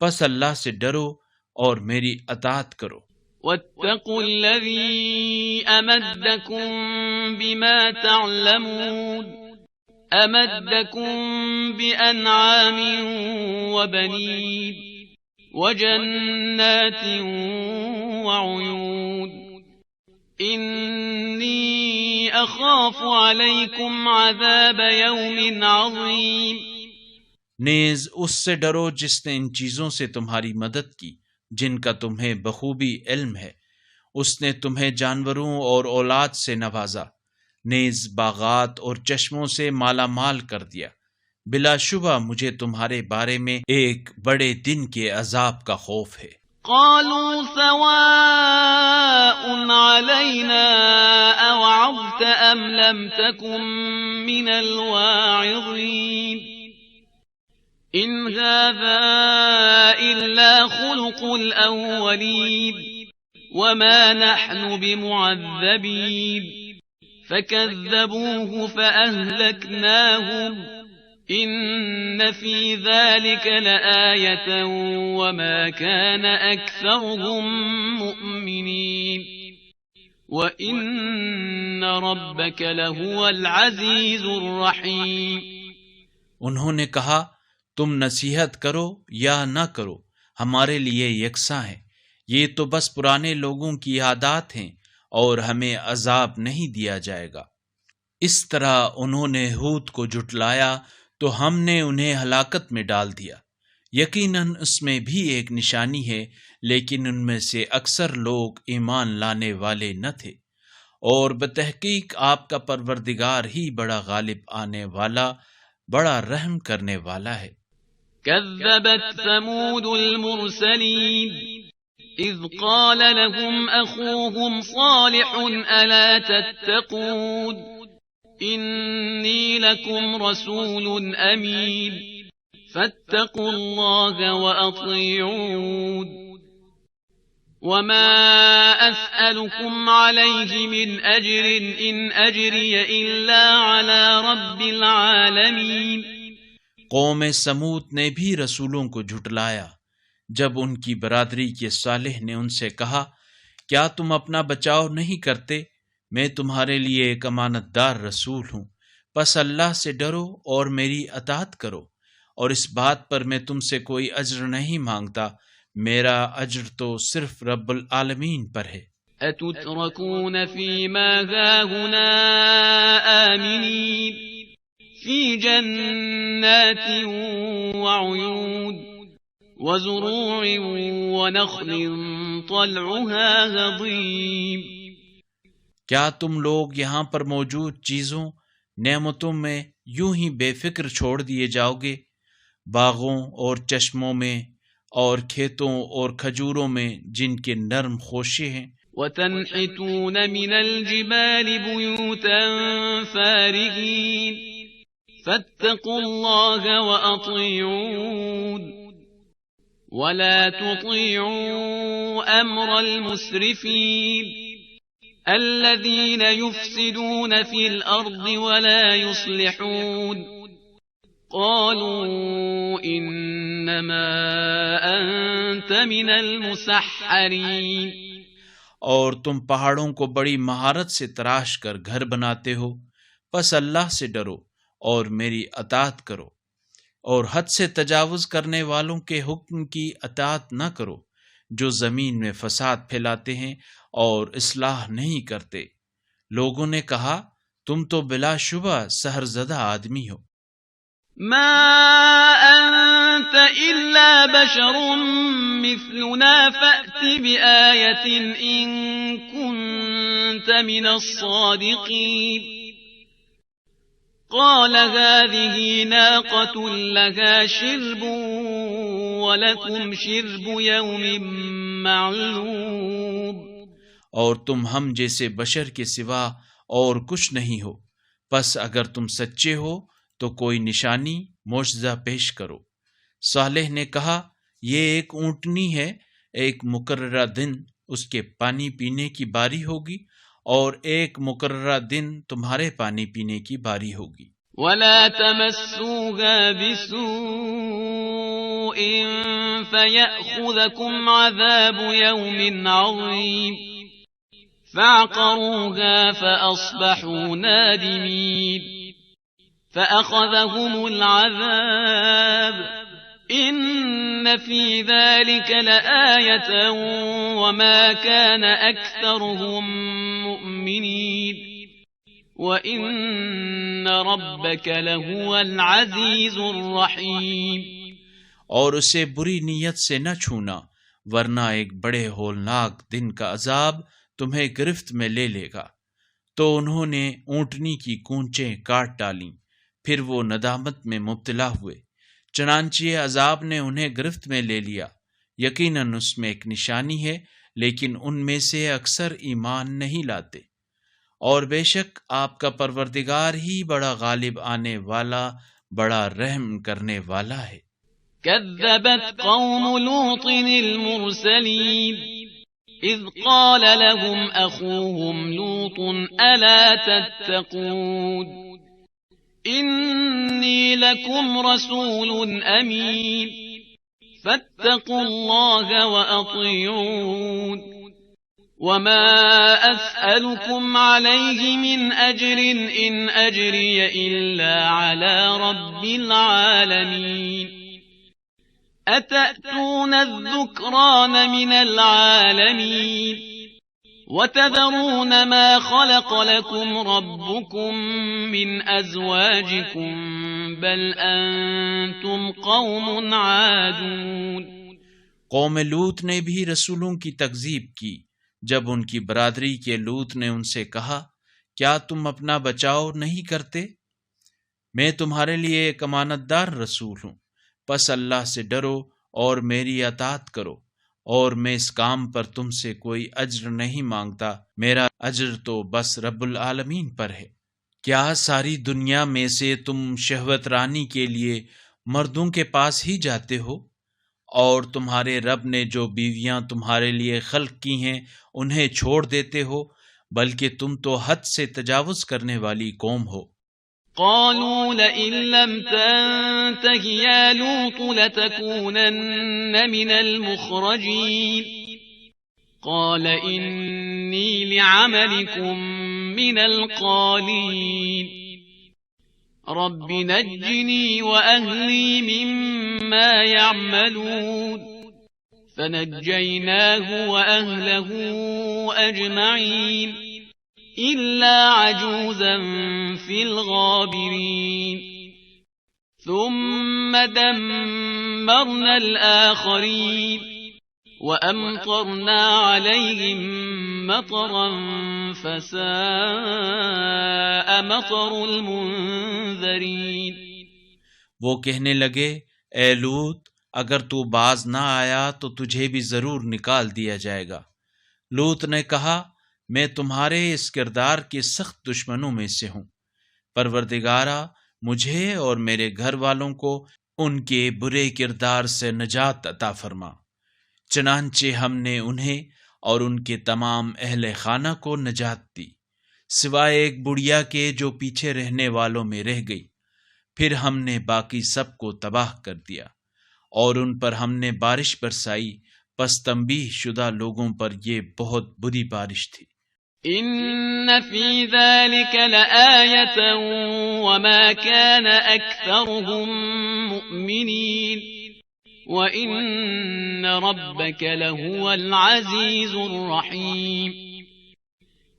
پس اللہ سے ڈرو اور میری اطاعت کرو۔ واتقوا الذي أمدكم بما تعلمون أمدكم بأنعام وبنين وجنات وعيون إني أخاف عليكم عذاب يوم عظيم۔ نیز اس سے ڈرو جس نے ان چیزوں سے تمہاری مدد کی جن کا تمہیں بخوبی علم ہے، اس نے تمہیں جانوروں اور اولاد سے نوازا، نیز باغات اور چشموں سے مالا مال کر دیا، بلا شبہ مجھے تمہارے بارے میں ایک بڑے دن کے عذاب کا خوف ہے۔ قالوا سواء علينا أوعظت أم لم تكن من الواعظين إن هذا إلا خلق الأولين وما نحن بمعذبين فكذبوه فأهلكناهم إن في ذلك لآية وما كان أكثرهم مؤمنين وإن ربك لهو العزيز الرحيم۔ انہوں نے کہا تم نصیحت کرو یا نہ کرو ہمارے لیے یکساں ہے، یہ تو بس پرانے لوگوں کی عادات ہیں اور ہمیں عذاب نہیں دیا جائے گا۔ اس طرح انہوں نے ہود کو جھٹلایا تو ہم نے انہیں ہلاکت میں ڈال دیا۔ یقیناً اس میں بھی ایک نشانی ہے، لیکن ان میں سے اکثر لوگ ایمان لانے والے نہ تھے، اور بتحقیق آپ کا پروردگار ہی بڑا غالب آنے والا، بڑا رحم کرنے والا ہے۔ كذبت ثمود المرسلين إذ قال لهم أخوهم صالح ألا تتقون إني لكم رسول أمين فاتقوا الله وأطيعون وما أسألكم عليه من أجر إن أجري إلا على رب العالمين۔ قوم سمود نے بھی رسولوں کو جھٹلایا جب ان کی برادری کے صالح نے ان سے کہا، کیا تم اپنا بچاؤ نہیں کرتے؟ میں تمہارے لیے ایک امانت دار رسول ہوں، پس اللہ سے ڈرو اور میری اطاعت کرو، اور اس بات پر میں تم سے کوئی اجر نہیں مانگتا، میرا اجر تو صرف رب العالمین پر ہے۔ أتتركون فيما هاهنا آمنين في جنات وعيون وزروع ونخل طلعها هضيم۔ کیا تم لوگ یہاں پر موجود چیزوں، نعمتوں میں یوں ہی بے فکر چھوڑ دیے جاؤ گے؟ باغوں اور چشموں میں اور کھیتوں اور کھجوروں میں جن کے نرم خوشے ہیں۔ وتنحتون من الجبال بيوتا فارغين فاتقوا الله وأطيعون ولا تطيعوا أمر المسرفين الذين يفسدون في الأرض ولا يصلحون قالوا إنما أنت من المسحرين۔ اور تم پہاڑوں کو بڑی مہارت سے تراش کر گھر بناتے ہو، پس اللہ سے ڈرو اور میری اطاعت کرو، اور حد سے تجاوز کرنے والوں کے حکم کی اطاعت نہ کرو، جو زمین میں فساد پھیلاتے ہیں اور اصلاح نہیں کرتے۔ لوگوں نے کہا، تم تو بلا شبہ سحر زدہ آدمی ہو۔ ما أنت إلا بشر مثلنا فأت بآية إن كنت من الصادقين قال هذه ناقة لها شرب ولكم شرب يوم معلوم۔ اور تم ہم جیسے بشر کے سوا اور کچھ نہیں ہو، پس اگر تم سچے ہو تو کوئی نشانی معجزہ پیش کرو۔ صالح نے کہا، یہ ایک اونٹنی ہے، ایک مقررہ دن اس کے پانی پینے کی باری ہوگی اور ایک مقررہ دن تمہارے پانی پینے کی باری ہوگی۔ ولا تمسوها بسوء فيأخذكم عذاب يوم عظيم فعقروها فأصبحوا نادمين فأخذهم العذاب إن في ذلك لآية وما كان أكثرهم مؤمنين وإن ربك لهو العزيز الرحيم۔ اور اسے بری نیت سے نہ چھونا، ورنہ ایک بڑے ہولناک دن کا عذاب تمہیں گرفت میں لے لے گا۔ تو انہوں نے اونٹنی کی کونچیں کاٹ ڈالیں، پھر وہ ندامت میں مبتلا ہوئے، چنانچہ عذاب نے انہیں گرفت میں لے لیا۔ یقیناً اس میں ایک نشانی ہے، لیکن ان میں سے اکثر ایمان نہیں لاتے، اور بے شک آپ کا پروردگار ہی بڑا غالب آنے والا، بڑا رحم کرنے والا ہے۔ كذبت قوم لوط المرسلين إذ قال لهم أخوهم لوط ألا تتقون إني لكم رسول أمين فاتقوا الله وأطيعون وما أسألكم عليه من أجر إن أجري إلا على رب العالمين أتأتون الذكران من العالمين وتذرون ما خلق لكم ربكم من أزواجكم بل أنتم قوم عادون۔ قوم لوط نے بھی رسولوں کی تکذیب کی جب ان کی برادری کے لوط نے ان سے کہا کیا تم اپنا بچاؤ نہیں کرتے؟ میں تمہارے لیے ایک امانت دار رسول ہوں، پس اللہ سے ڈرو اور میری اطاعت کرو، اور میں اس کام پر تم سے کوئی اجر نہیں مانگتا، میرا اجر تو بس رب العالمین پر ہے۔ کیا ساری دنیا میں سے تم شہوت رانی کے لیے مردوں کے پاس ہی جاتے ہو، اور تمہارے رب نے جو بیویاں تمہارے لیے خلق کی ہیں انہیں چھوڑ دیتے ہو؟ بلکہ تم تو حد سے تجاوز کرنے والی قوم ہو۔ قالوا لئن لم تنته يا لوط لتكونن من المخرجين قال إني لعملكم من القالين رب نجني وأهلي مما يعملون فنجيناه وأهله أجمعين إلا عجوزا في الغابرين ثم دمرنا الآخرين وأمطرنا عليهم مطرا فساء مطر المنذرين۔ وہ کہنے لگے اے لوط، اگر تو باز نہ آیا تو تجھے بھی ضرور نکال دیا جائے گا۔ لوط نے کہا میں تمہارے اس کردار کے سخت دشمنوں میں سے ہوں، پروردگارا مجھے اور میرے گھر والوں کو ان کے برے کردار سے نجات عطا فرما۔ چنانچہ ہم نے انہیں اور ان کے تمام اہل خانہ کو نجات دی، سوائے ایک بڑھیا کے جو پیچھے رہنے والوں میں رہ گئی۔ پھر ہم نے باقی سب کو تباہ کر دیا، اور ان پر ہم نے بارش برسائی، پس تنبیہ شدہ لوگوں پر یہ بہت بری بارش تھی۔ ان فی ذلک لآیة وما كان اکثرهم مؤمنین وان ربک لهو العزیز الرحیم۔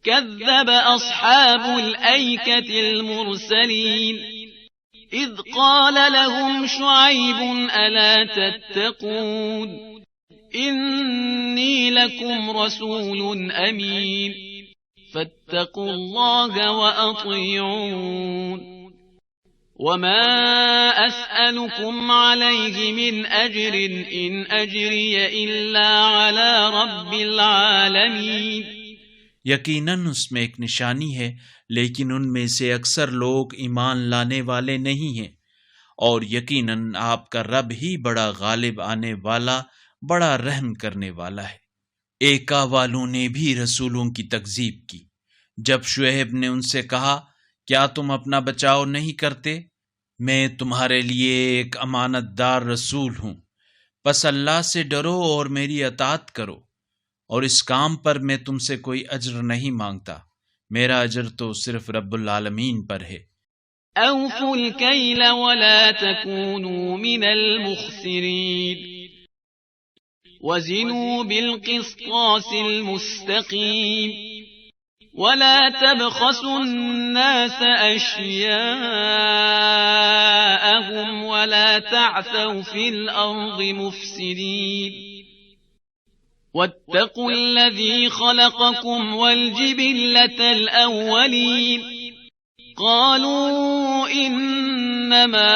كذب اصحاب الایکة المرسلین اذ قال لهم شعیب الا تتقون انی لکم رسول امین فاتقوا الله وأطيعون وما أسألكم عليه من أجر إن أجري إلا على رب العالمين۔ یقیناً اس میں ایک نشانی ہے، لیکن ان میں سے اکثر لوگ ایمان لانے والے نہیں ہیں، اور یقیناً آپ کا رب ہی بڑا غالب آنے والا، بڑا رحم کرنے والا ہے۔ ایکا والوں نے بھی رسولوں کی تکذیب کی۔ جب شعیب نے ان سے کہا کیا تم اپنا بچاؤ نہیں کرتے؟ میں تمہارے لیے ایک امانت دار رسول ہوں، پس اللہ سے ڈرو اور میری اطاعت کرو، اور اس کام پر میں تم سے کوئی اجر نہیں مانگتا، میرا اجر تو صرف رب العالمین پر ہے۔ اوفوا الکیل ولا تکونوا من المخسرین وزنوا بالقسطاس المستقیم ولا تبخسوا الناس أشياءهم ولا تعثوا في الأرض مفسدين واتقوا الذي خلقكم والجبلة الأولين قالوا إنما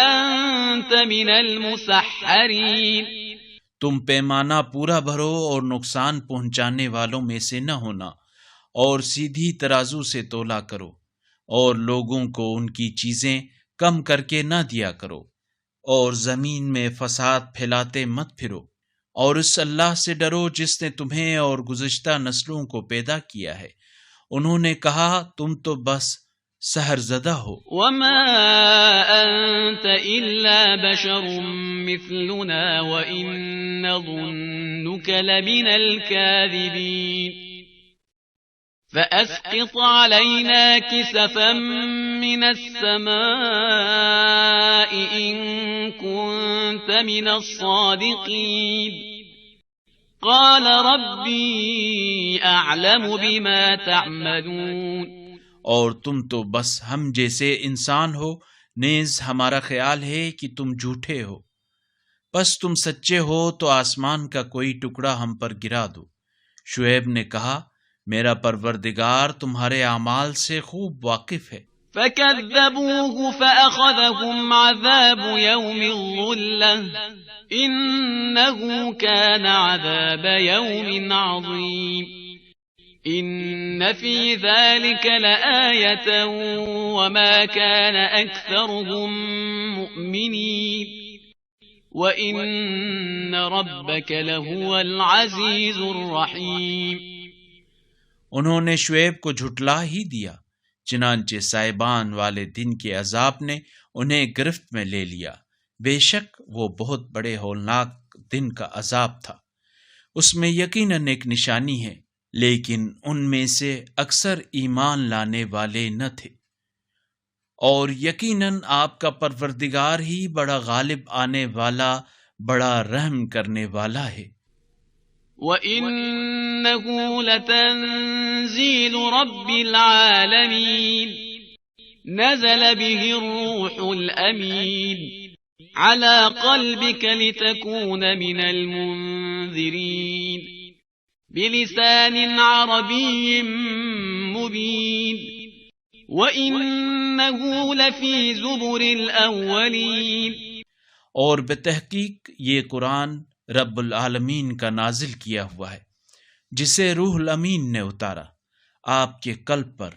أنت من المسحرين۔ تم پیمانہ پورا بھرو اور نقصان پہنچانے والوں میں سے نہ ہونا، اور سیدھی ترازو سے تولا کرو، اور لوگوں کو ان کی چیزیں کم کر کے نہ دیا کرو، اور زمین میں فساد پھیلاتے مت پھرو، اور اس اللہ سے ڈرو جس نے تمہیں اور گزشتہ نسلوں کو پیدا کیا ہے۔ انہوں نے کہا تم تو بس سحر زدہ ہو۔ وما انت الا بشر مثلنا وان نظنك لمن الكاذبين فأسقط علينا كسفا من السماء إن كنت من الصادقين قال ربي أعلم بما تعملون۔ اور تم تو بس ہم جیسے انسان ہو، نیز ہمارا خیال ہے کہ تم جھوٹے ہو، بس تم سچے ہو تو آسمان کا کوئی ٹکڑا ہم پر گرا دو، شعیب نے کہا میرا پروردگار تمہارے اعمال سے خوب واقف ہے۔ فكذبوه فأخذهم عذاب يوم الظلة إنه كان عذاب يوم عظيم إن في ذلك لآية وما كان أكثرهم مؤمنين وإن ربك لهو العزيز الرحيم۔ انہوں نے شعیب کو جھٹلا ہی دیا، چنانچہ سائبان والے دن کے عذاب نے انہیں گرفت میں لے لیا۔ بے شک وہ بہت بڑے ہولناک دن کا عذاب تھا، اس میں یقیناً ایک نشانی ہے، لیکن ان میں سے اکثر ایمان لانے والے نہ تھے، اور یقیناً آپ کا پروردگار ہی بڑا غالب آنے والا، بڑا رحم کرنے والا ہے۔ وَإِنَّهُ لَتَنزِيلُ رَبِّ الْعَالَمِينَ نَزَلَ بِهِ الرُّوحُ الْأَمِينُ عَلَى قَلْبِكَ لِتَكُونَ مِنَ الْمُنذِرِينَ بِلِسَانٍ عَرَبِيٍّ مُبِينٍ وَإِنَّهُ لَفِي زُبُرِ الْأَوَّلِينَ۔ اور بتحقیق یہ قرآن رب العالمین کا نازل کیا ہوا ہے، جسے روح الامین نے اتارا آپ کے قلب پر،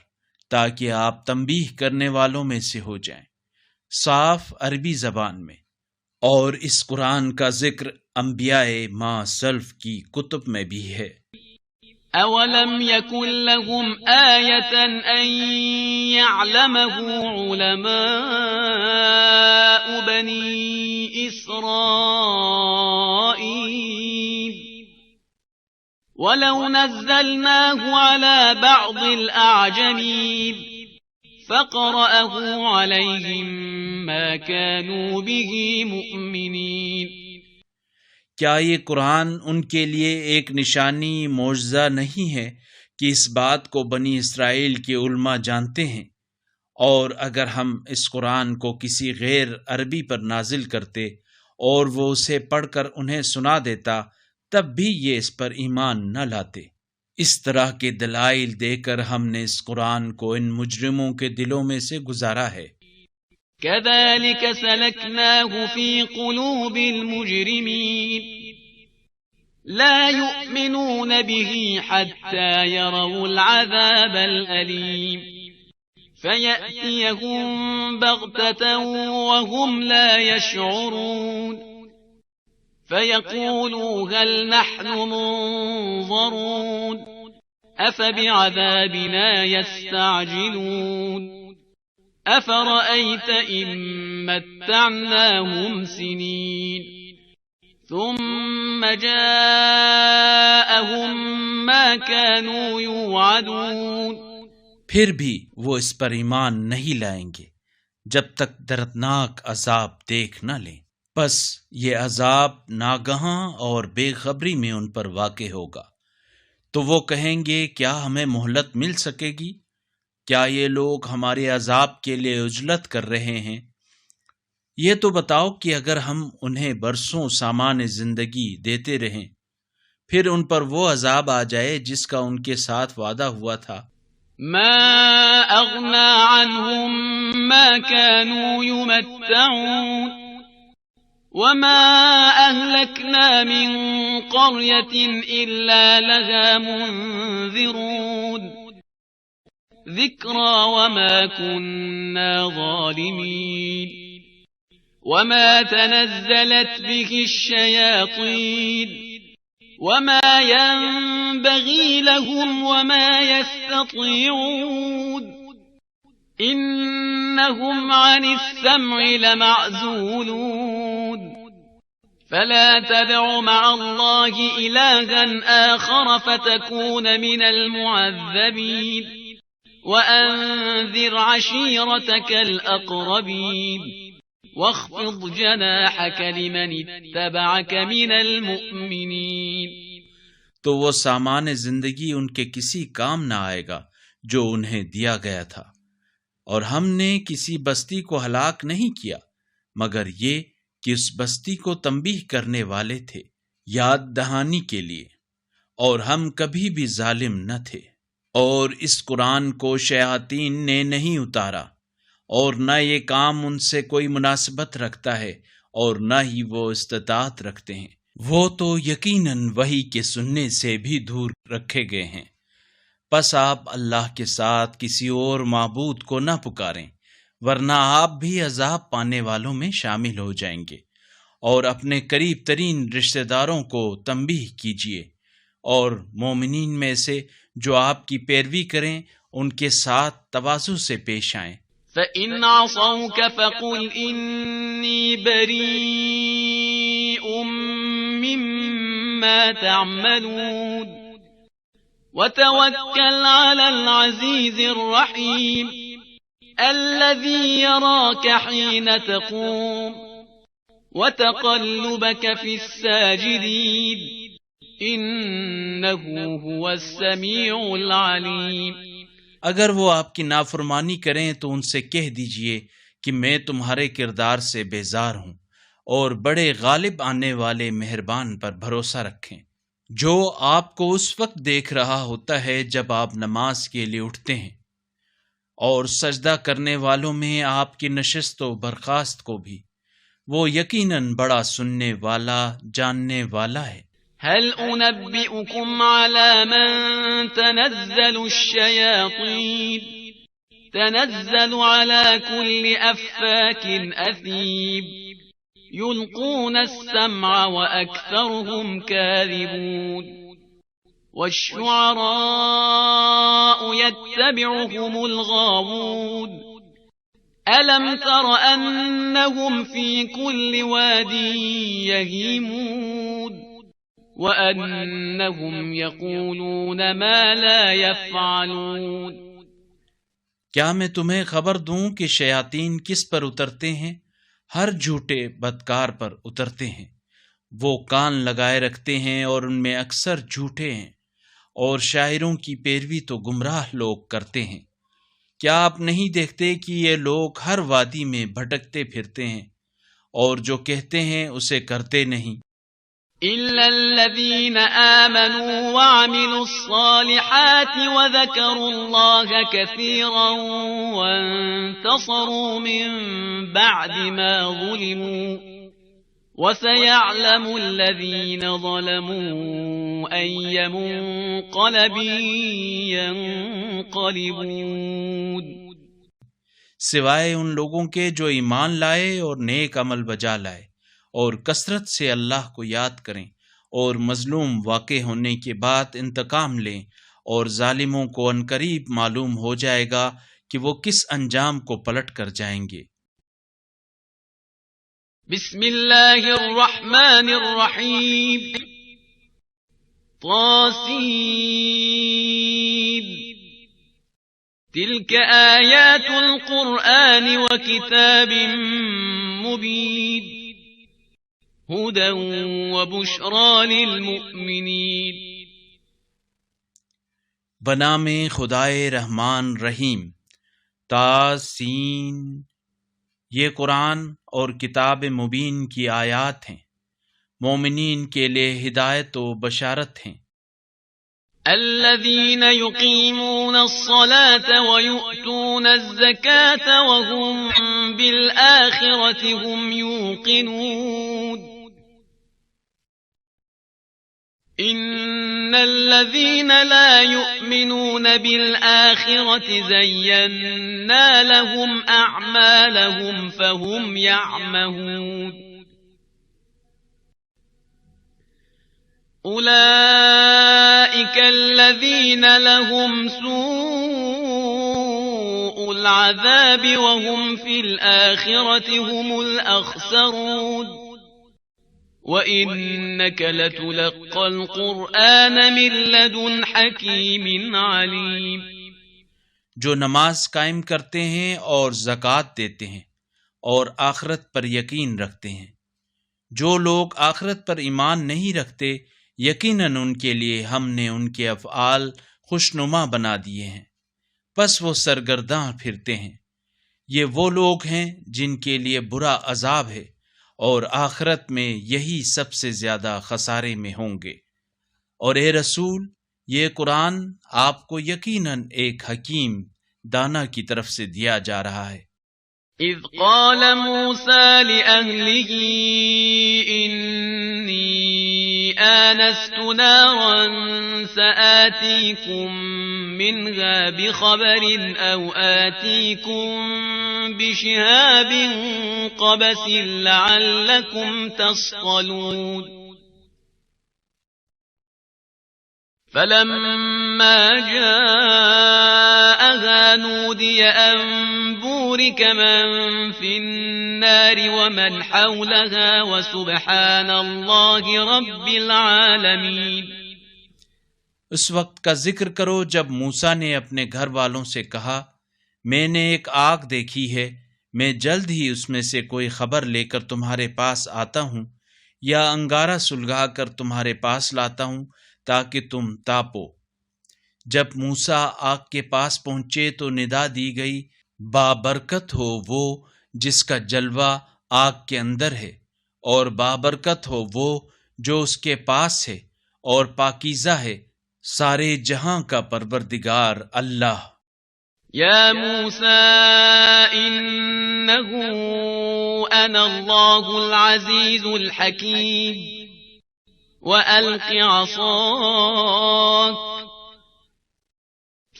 تاکہ آپ تنبیہ کرنے والوں میں سے ہو جائیں، صاف عربی زبان میں۔ اور اس قرآن کا ذکر انبیاء ما سلف کی کتب میں بھی ہے۔ أَوَلَمْ يَكُنْ لَهُمْ آيَةً أَنْ يَعْلَمَهُ عُلَمَاءُ بَنِي إِسْرَائِيلَ وَلَوْ نَزَّلْنَاهُ عَلَى بَعْضِ الْأَعْجَمِينَ فَقَرَأَهُ عَلَيْهِمْ مَا كَانُوا بِهِ مُؤْمِنِينَ۔ کیا یہ قرآن ان کے لیے ایک نشانی معجزہ نہیں ہے کہ اس بات کو بنی اسرائیل کے علماء جانتے ہیں؟ اور اگر ہم اس قرآن کو کسی غیر عربی پر نازل کرتے اور وہ اسے پڑھ کر انہیں سنا دیتا، تب بھی یہ اس پر ایمان نہ لاتے۔ اس طرح کے دلائل دے کر ہم نے اس قرآن کو ان مجرموں کے دلوں میں سے گزارا ہے۔ كَذَلِكَ سَلَكْنَاهُ فِي قُلُوبِ الْمُجْرِمِينَ لَا يُؤْمِنُونَ بِهِ حَتَّى يَرَوْا الْعَذَابَ الْأَلِيمَ فَيَأْتِيَهُمْ بَغْتَةً وَهُمْ لَا يَشْعُرُونَ فَيَقُولُوا هَلْ نَحْنُ مُنظَرُونَ أَفَبِعَذَابِنَا يَسْتَعْجِلُونَ أَفَرَأَيْتَ إِن مَّتَّعْنَاهُمْ سِنِينَ ثُمَّ جَاءَهُم مَّا كَانُوا يُوعَدُونَ۔ پھر بھی وہ اس پر ایمان نہیں لائیں گے جب تک دردناک عذاب دیکھ نہ لیں، بس یہ عذاب ناگہاں اور بے خبری میں ان پر واقع ہوگا، تو وہ کہیں گے کیا ہمیں مہلت مل سکے گی؟ کیا یہ لوگ ہمارے عذاب کے لیے عجلت کر رہے ہیں؟ یہ تو بتاؤ کہ اگر ہم انہیں برسوں سامان زندگی دیتے رہیں، پھر ان پر وہ عذاب آ جائے جس کا ان کے ساتھ وعدہ ہوا تھا۔ ما أغنى عنهم ما كانوا يمتعون وما أهلكنا من قرية إلا لها منذرون ذكرى وما كنا ظالمين وما تنزلت به الشياطين وما ينبغي لهم وما يستطيعون إنهم عن السمع لمعزولون فلا تدع مع الله إلها آخر فتكون من المعذبين وأنذر عشيرتك الأقربين واخفض جناحك لمن اتبعك من المؤمنين۔ تو وہ سامان زندگی ان کے کسی کام نہ آئے گا جو انہیں دیا گیا تھا، اور ہم نے کسی بستی کو ہلاک نہیں کیا مگر یہ کہ اس بستی کو تنبیہ کرنے والے تھے، یاد دہانی کے لیے، اور ہم کبھی بھی ظالم نہ تھے۔ اور اس قرآن کو شیاطین نے نہیں اتارا، اور نہ یہ کام ان سے کوئی مناسبت رکھتا ہے، اور نہ ہی وہ استطاعت رکھتے ہیں۔ وہ تو یقیناً وحی کے سننے سے بھی دور رکھے گئے ہیں۔ پس آپ اللہ کے ساتھ کسی اور معبود کو نہ پکاریں، ورنہ آپ بھی عذاب پانے والوں میں شامل ہو جائیں گے۔ اور اپنے قریب ترین رشتہ داروں کو تنبیہ کیجیے، اور مومنین میں سے جو آپ کی پیروی کریں ان کے ساتھ تواضع سے پیش آئیں۔ فَإِنْ عَصَوْكَ فَقُلْ إِنِّي بَرِيءٌ مِّمَّا تَعْمَلُونَ وَتَوَكَّلْ عَلَى الْعَزِيزِ الرَّحِيمِ الَّذِي يَرَاكَ حِينَ تَقُومُ وَتَقَلُّبَكَ فِي السَّاجِدِينَ إِنَّهُ هُوَ السَّمِيعُ الْعَلِيمُ۔ اگر وہ آپ کی نافرمانی کریں تو ان سے کہہ دیجئے کہ میں تمہارے کردار سے بیزار ہوں، اور بڑے غالب آنے والے مہربان پر بھروسہ رکھیں، جو آپ کو اس وقت دیکھ رہا ہوتا ہے جب آپ نماز کے لیے اٹھتے ہیں، اور سجدہ کرنے والوں میں آپ کی نشست و برخاست کو بھی۔ وہ یقیناً بڑا سننے والا، جاننے والا ہے۔ هل أنبئكم على من تنزل الشياطين تنزل على كل أفاك أثيم يلقون السمع وأكثرهم كاذبون والشعراء يتبعهم الغاوون ألم تر أنهم في كل واد يهيمون وَأَنَّهُمْ يَقُولُونَ مَا لَا يَفْعَلُونَ۔ کیا میں تمہیں خبر دوں کہ شیاطین کس پر اترتے ہیں؟ ہر جھوٹے بدکار پر اترتے ہیں۔ وہ کان لگائے رکھتے ہیں اور ان میں اکثر جھوٹے ہیں، اور شاعروں کی پیروی تو گمراہ لوگ کرتے ہیں۔ کیا آپ نہیں دیکھتے کہ یہ لوگ ہر وادی میں بھٹکتے پھرتے ہیں، اور جو کہتے ہیں اسے کرتے نہیں؟ إِلَّا الَّذِينَ آمَنُوا وَعَمِلُوا الصَّالِحَاتِ وَذَكَرُوا اللَّهَ كَثِيرًا وَانتَصَرُوا مِن بَعْدِ مَا ظُلِمُوا وَسَيَعْلَمُ الَّذِينَ ظَلَمُوا أَيَّ مُنقَلَبٍ يَنقَلِبُونَ۔ سوائے ان لوگوں کے جو ایمان لائے اور نیک عمل بجا لائے، اور کثرت سے اللہ کو یاد کریں، اور مظلوم واقع ہونے کے بعد انتقام لیں، اور ظالموں کو عنقریب معلوم ہو جائے گا کہ وہ کس انجام کو پلٹ کر جائیں گے۔ بسم اللہ الرحمن الرحیم طاسین تلک آیات القرآن وکتاب مبین هدى وبشرى للمؤمنين۔ بنام خدائے رحمان رحیم۔ تاسین، یہ قرآن اور کتاب مبین کی آیات ہیں، مومنین کے لیے ہدایت و بشارت ہیں۔ الذين يقيمون الصلاة ويؤتون الزكاة وهم بالآخرة هم يوقنون إن الذين لا يؤمنون بالآخرة زينا لهم أعمالهم فهم يعمهون أولئك الذين لهم سوء العذاب وهم في الآخرة هم الأخسرون وَإِنَّكَ لَتُلَقَّى الْقُرْآنَ مِن لَّدُنْ حَكِيمٍ عَلِيمٍ۔ جو نماز قائم کرتے ہیں اور زکوٰۃ دیتے ہیں اور آخرت پر یقین رکھتے ہیں۔ جو لوگ آخرت پر ایمان نہیں رکھتے، یقیناً ان کے لیے ہم نے ان کے افعال خوشنما بنا دیے ہیں، پس وہ سرگرداں پھرتے ہیں۔ یہ وہ لوگ ہیں جن کے لیے برا عذاب ہے، اور آخرت میں یہی سب سے زیادہ خسارے میں ہوں گے۔ اور اے رسول، یہ قرآن آپ کو یقیناً ایک حکیم دانا کی طرف سے دیا جا رہا ہے۔ اذ قال موسى لأهله إني آنست نارا سآتيكم منها بخبر أو آتيكم بشهاب قبس لعلكم تصطلون فلما جاءها نودي أن بورك من في النار ومن حولها وسبحان الله رب العالمين۔ اس وقت کا ذکر کرو جب موسیٰ نے اپنے گھر والوں سے کہا، میں نے ایک آگ دیکھی ہے، میں جلد ہی اس میں سے کوئی خبر لے کر تمہارے پاس آتا ہوں یا انگارہ سلگا کر تمہارے پاس لاتا ہوں تاکہ تم تاپو۔ جب موسیٰ آگ کے پاس پہنچے تو ندا دی گئی، بابرکت ہو وہ جس کا جلوہ آگ کے اندر ہے، اور بابرکت ہو وہ جو اس کے پاس ہے، اور پاکیزہ ہے سارے جہاں کا پروردگار اللہ۔ یا موسیٰ انہو انا اللہ العزیز الحکیم وَأَلْقِ عَصَاكَ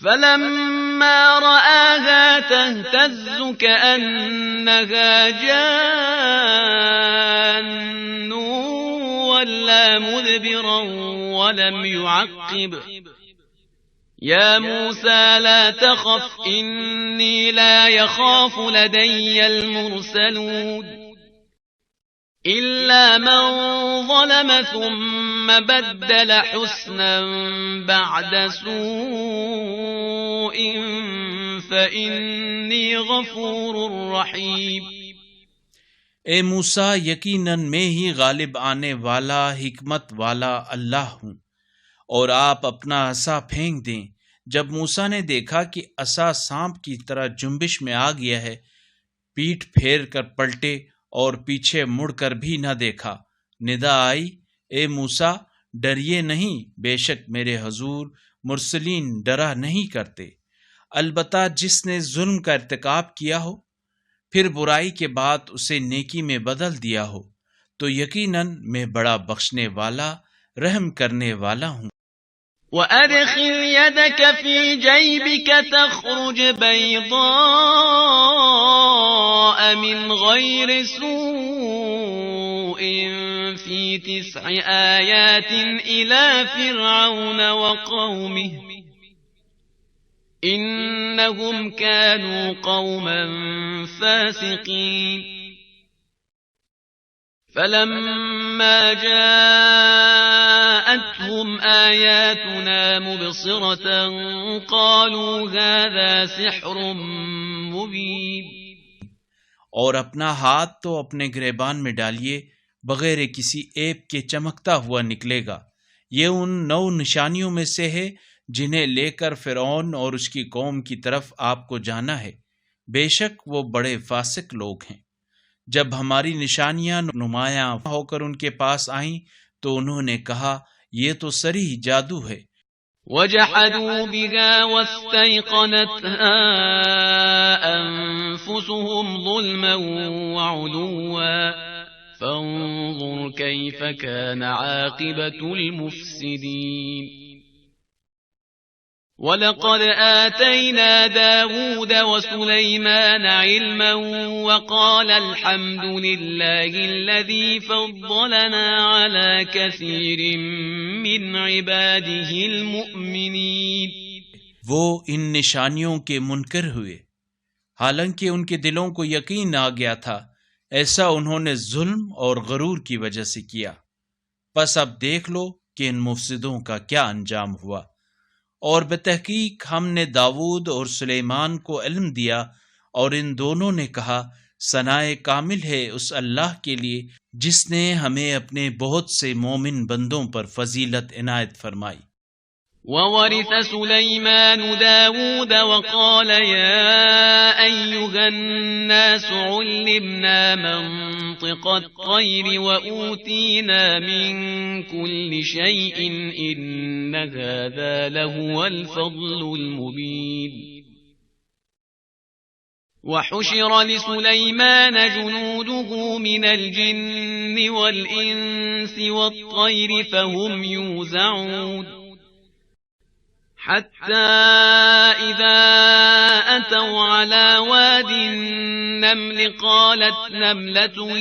فَلَمَّا رَآهَا تَهْتَزُّ كَأَنَّهَا جَانٌّ وَلَّىٰ مُدْبِرًا وَلَمْ يُعَقِّبْ يَا مُوسَىٰ لَا تَخَفْ إِنِّي لَا يَخَافُ لَدَيَّ الْمُرْسَلُونَ إِلَّا مَنْ ظَلَمَ ثُمَّ بَدَّلَ حُسْنًا بَعْدَ سُوءٍ فَإِنِّي غَفُورٌ رَحِيمٌ۔ اے موسیٰ، یقیناً میں ہی غالب آنے والا حکمت والا اللہ ہوں، اور آپ اپنا عصا پھینک دیں۔ جب موسیٰ نے دیکھا کہ عصا سانپ کی طرح جنبش میں آ گیا ہے، پیٹھ پھیر کر پلٹے اور پیچھے مڑ کر بھی نہ دیکھا۔ ندا آئی، اے موسیٰ، ڈریے نہیں، بے شک میرے حضور مرسلین ڈرا نہیں کرتے۔ البتہ جس نے ظلم کا ارتکاب کیا ہو پھر برائی کے بعد اسے نیکی میں بدل دیا ہو تو یقیناً میں بڑا بخشنے والا رحم کرنے والا ہوں۔ وَأَدْخِلْ يَدَكَ فِي جَيْبِكَ تَخْرُجْ بَيْضَاءَ مِنْ غَيْرِ سُوءٍ فِي 9 آيَاتٍ إِلَى فِرْعَوْنَ وَقَوْمِهِ إِنَّهُمْ كَانُوا قَوْمًا فَاسِقِينَ فَلَمَّا جَاءَتْهُمْ آيَاتُنَا مُبْصِرَةً قَالُوا هَذَا سِحْرٌ مُبِينٌ۔ اور اپنا ہاتھ تو اپنے گریبان میں ڈالیے، بغیر کسی عیب کے چمکتا ہوا نکلے گا۔ یہ ان 9 نشانیوں میں سے ہے جنہیں لے کر فرعون اور اس کی قوم کی طرف آپ کو جانا ہے، بے شک وہ بڑے فاسق لوگ ہیں۔ جب ہماری نشانیاں نمایاں ہو کر ان کے پاس آئیں تو انہوں نے کہا یہ تو صریح جادو ہے۔ وَجَحَدُوا بِهَا وَاسْتَيْقَنَتْهَا أَنفُسُهُمْ ظُلْمًا وَعُلُوًّا فَانظُرْ كَيْفَ كَانَ عَاقِبَةُ الْمُفْسِدِينَ۔ وَلَقَدْ آتَيْنَا دَاوُودَ وَسُلَيْمَانَ عِلْمًا وَقَالَ الْحَمْدُ لِلَّهِ الَّذِي فَضَّلَنَا عَلَى كَثِيرٍ مِّنْ عِبَادِهِ الْمُؤْمِنِينَ۔ وہ ان نشانیوں کے منکر ہوئے، حالانکہ ان کے دلوں کو یقین آ گیا تھا۔ ایسا انہوں نے ظلم اور غرور کی وجہ سے کیا۔ پس اب دیکھ لو کہ ان مفسدوں کا کیا انجام ہوا۔ اور بتحقیق ہم نے داؤد اور سلیمان کو علم دیا، اور ان دونوں نے کہا ثنائے کامل ہے اس اللہ کے لیے جس نے ہمیں اپنے بہت سے مومن بندوں پر فضیلت عنایت فرمائی۔ وورث سليمان داود وقال يا أيها الناس علمنا منطق الطير وأوتينا من كل شيء إن هذا لهو الفضل المبين وحشر لسليمان جنوده من الجن والإنس والطير فهم يوزعون حتى إذا أتوا على واد النمل قالت نملة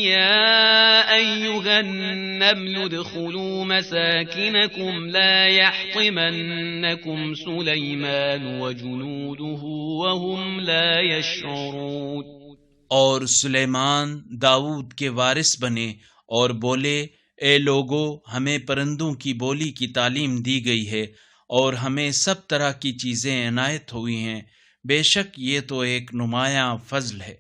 يا أيها النمل ادخلوا مساكنكم لا يحطمنكم سليمان وجنوده وهم لا يشعرون. اور سلیمان داؤد کے وارث بنے اور بولے اے لوگو ہمیں پرندوں کی بولی کی تعلیم دی گئی ہے اور ہمیں سب طرح کی چیزیں عنایت ہوئی ہیں، بے شک یہ تو ایک نمایاں فضل ہے.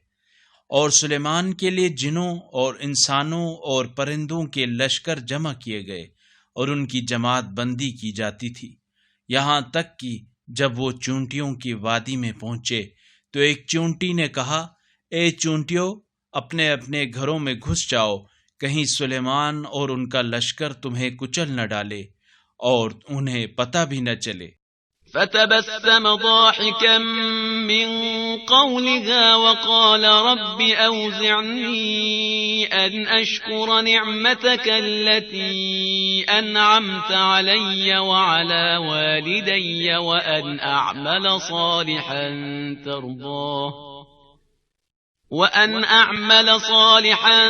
اور سلیمان کے لیے جنوں اور انسانوں اور پرندوں کے لشکر جمع کیے گئے اور ان کی جماعت بندی کی جاتی تھی، یہاں تک کہ جب وہ چونٹیوں کی وادی میں پہنچے تو ایک چونٹی نے کہا اے چونٹیوں اپنے اپنے گھروں میں گھس جاؤ، کہیں سلیمان اور ان کا لشکر تمہیں کچل نہ ڈالے اور انہیں پتہ بھی نہ چلے. فتبسم ضاحكا من قولها وقال رب أوزعني أن أشكر نعمتك التي أنعمت علي وعلى والدي وأن أعمل صالحا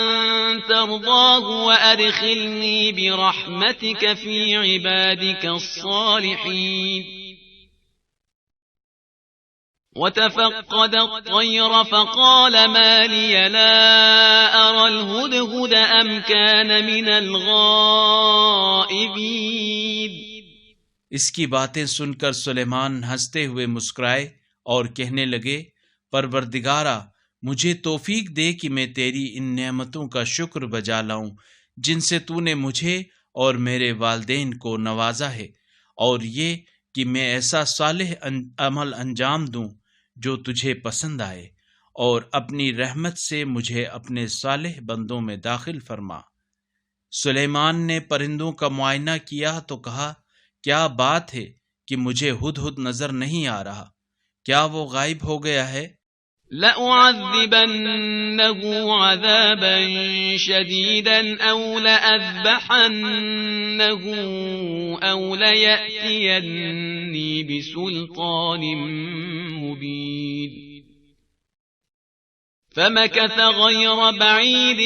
ترضاه وأدخلني برحمتك في عبادك الصالحين. وتفقد الطير فقال ما لي لا أرى الهدهد أم كان من الغائبين. اس کی باتیں سن کر سلیمان ہنستے ہوئے مسکرائے اور کہنے لگے پروردگارا مجھے توفیق دے کہ میں تیری ان نعمتوں کا شکر بجا لاؤں جن سے تو نے مجھے اور میرے والدین کو نوازا ہے، اور یہ کہ میں ایسا صالح عمل انجام دوں جو تجھے پسند آئے، اور اپنی رحمت سے مجھے اپنے صالح بندوں میں داخل فرما. سلیمان نے پرندوں کا معائنہ کیا تو کہا کیا بات ہے کہ مجھے ہدہد نظر نہیں آ رہا، کیا وہ غائب ہو گیا ہے؟ لَأُعَذِّبَنَّهُ عَذَابًا شَدِيدًا أَوْ لَأَذْبَحَنَّهُ أَوْ لَيَأْتِيَنِّي بِسُلْطَانٍ مُبِينٍ. فمكث غير بعيد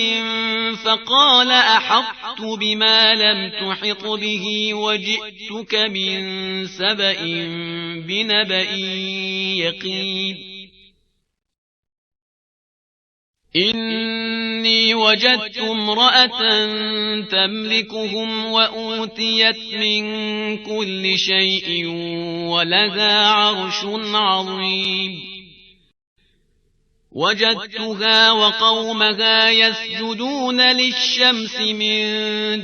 فقال أحطت بما لم تحط به وجئتك من سبأ بنبأ يقين. إني وجدت امرأة تملكهم وأوتيت من كل شيء ولها عرش عظيم. وجدتها وقومها يسجدون للشمس من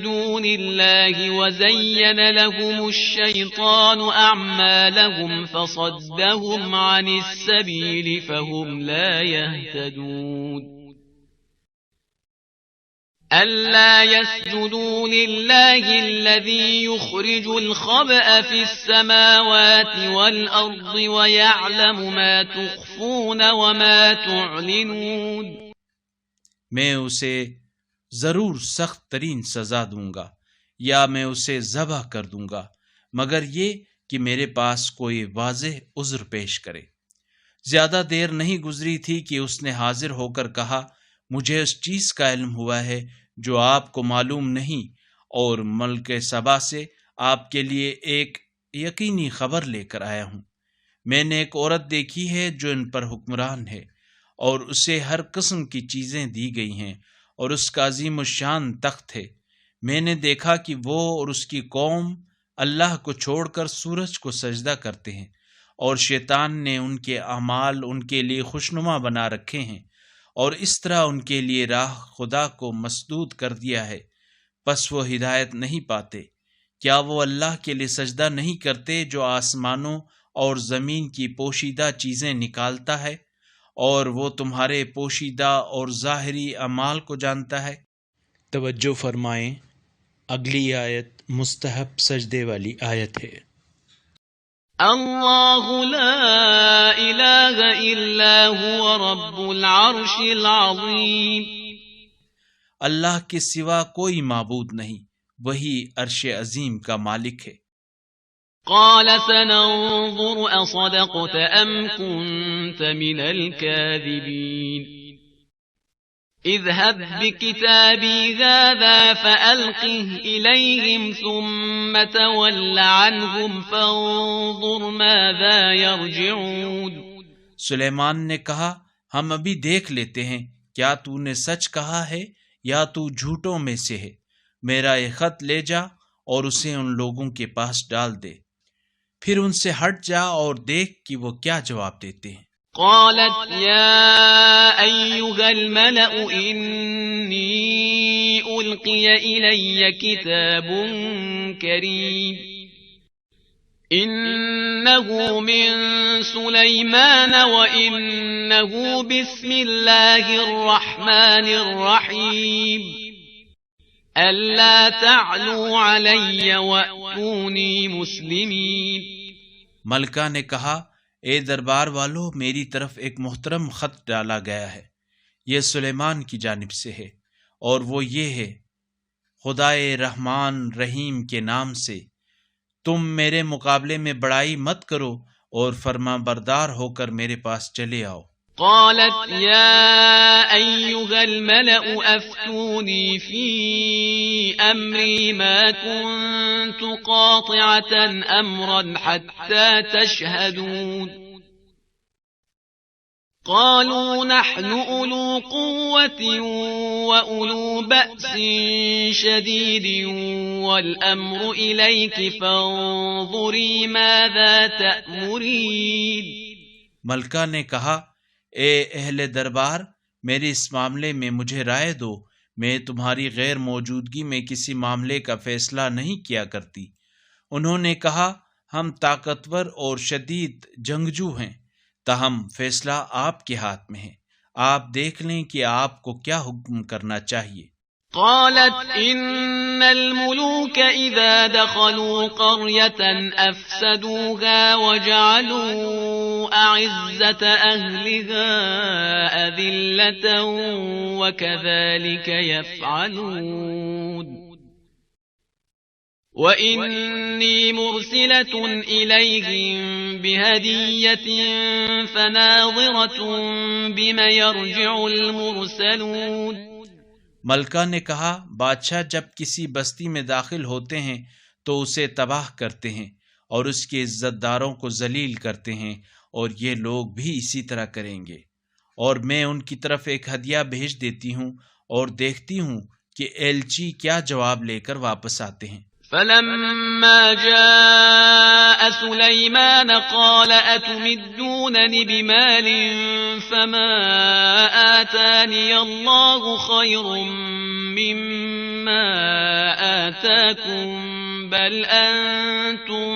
دون الله وزين لهم الشيطان أعمالهم فصدهم عن السبيل فهم لا يهتدون. ألا يسجدوا لله الذي يخرج الخبأ في السماوات والأرض ويعلم ما تخفون وما تعلنون. میں اسے ضرور سخت ترین سزا دوں گا یا میں اسے ذبح کر دوں گا مگر یہ کہ میرے پاس کوئی واضح عذر پیش کرے. زیادہ دیر نہیں گزری تھی کہ اس نے حاضر ہو کر کہا مجھے اس چیز کا علم ہوا ہے جو آپ کو معلوم نہیں، اور ملک سبا سے آپ کے لیے ایک یقینی خبر لے کر آیا ہوں. میں نے ایک عورت دیکھی ہے جو ان پر حکمران ہے اور اسے ہر قسم کی چیزیں دی گئی ہیں اور اس کا عظیم الشان تخت ہے. میں نے دیکھا کہ وہ اور اس کی قوم اللہ کو چھوڑ کر سورج کو سجدہ کرتے ہیں، اور شیطان نے ان کے اعمال ان کے لیے خوشنما بنا رکھے ہیں اور اس طرح ان کے لیے راہ خدا کو مسدود کر دیا ہے، پس وہ ہدایت نہیں پاتے. کیا وہ اللہ کے لیے سجدہ نہیں کرتے جو آسمانوں اور زمین کی پوشیدہ چیزیں نکالتا ہے، اور وہ تمہارے پوشیدہ اور ظاہری اعمال کو جانتا ہے؟ توجہ فرمائیں، اگلی آیت مستحب سجدے والی آیت ہے۔ اللہ لا الہ الا هو رب العرش العظیم، اللہ کے سوا کوئی معبود نہیں، وہی عرش عظیم کا مالک ہے۔ قال سننظر اصدقت ام كنت من الكاذبین، اذهب بكتابي هذا فألقه إليهم ثم تول عنهم فانظر ماذا يرجعون۔ سلیمان نے کہا، ہم ابھی دیکھ لیتے ہیں کیا تو نے سچ کہا ہے یا تو جھوٹوں میں سے ہے۔ میرا یہ خط لے جا اور اسے ان لوگوں کے پاس ڈال دے، پھر ان سے ہٹ جا اور دیکھ کہ وہ کیا جواب دیتے ہیں۔ قالت يا أيها الملأ إني ألقي إلي كتاب كريم إنه من سليمان وإنه بسم الله الرحمن الرحيم ألا تعلوا علي وأتوني مسلمين۔ ملکہ نے کہا، اے دربار والو، میری طرف ایک محترم خط ڈالا گیا ہے، یہ سلیمان کی جانب سے ہے، اور وہ یہ ہے، خدائے رحمان رحیم کے نام سے، تم میرے مقابلے میں بڑائی مت کرو اور فرما بردار ہو کر میرے پاس چلے آؤ۔ قالت يا أيها الملأ أفتوني في أمري ما كنت قاطعة أمرا حتى تشهدون، قالوا نحن أولو قوة وأولو بأس شديد والأمر إليك فانظري ماذا تأمرين۔ ملکہ نے کہا، اے اہل دربار، میرے اس معاملے میں مجھے رائے دو، میں تمہاری غیر موجودگی میں کسی معاملے کا فیصلہ نہیں کیا کرتی۔ انہوں نے کہا، ہم طاقتور اور شدید جنگجو ہیں، تاہم فیصلہ آپ کے ہاتھ میں ہے، آپ دیکھ لیں کہ آپ کو کیا حکم کرنا چاہیے۔ قالت ان الملوك اذا دخلوا قرية افسدوها وجعلوا اعزة اهلها اذلة وكذلك يفعلون وإني مرسلة إليهم بهدية فناظرة بم يرجع المرسلون۔ ملکہ نے کہا، بادشاہ جب کسی بستی میں داخل ہوتے ہیں تو اسے تباہ کرتے ہیں اور اس کے عزت داروں کو ذلیل کرتے ہیں، اور یہ لوگ بھی اسی طرح کریں گے، اور میں ان کی طرف ایک ہدیہ بھیج دیتی ہوں اور دیکھتی ہوں کہ ایلچی کیا جواب لے کر واپس آتے ہیں۔ فلما جاء سليمان قال أتمدونني بمال فما آتاني الله خير مما آتاكم بل أنتم